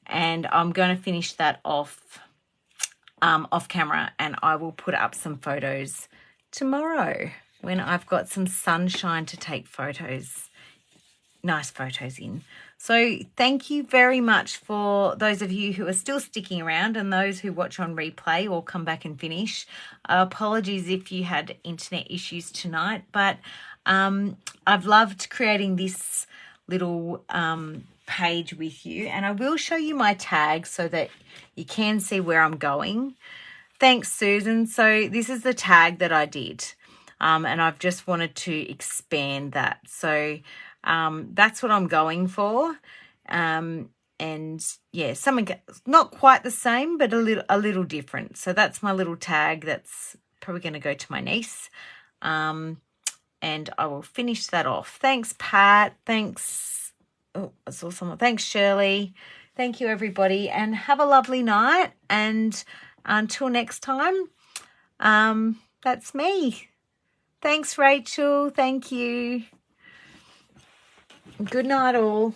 [SPEAKER 1] and I'm going to finish that off camera, and I will put up some photos tomorrow when I've got some sunshine to take photos, nice photos in. So thank you very much for those of you who are still sticking around and those who watch on replay or come back and finish. Apologies if you had internet issues tonight, but I've loved creating this little page with you, and I will show you my tag so that you can see where I'm going. Thanks, Susan. So this is the tag that I did, and I've just wanted to expand that. So that's what I'm going for. And yeah, something not quite the same, but a little different. So that's my little tag. That's probably going to go to my niece. And I will finish that off. Thanks, Pat. Thanks. Oh, I saw someone. Thanks, Shirley. Thank you, everybody. And have a lovely night. And until next time, that's me. Thanks, Rachel. Thank you. Good night, all.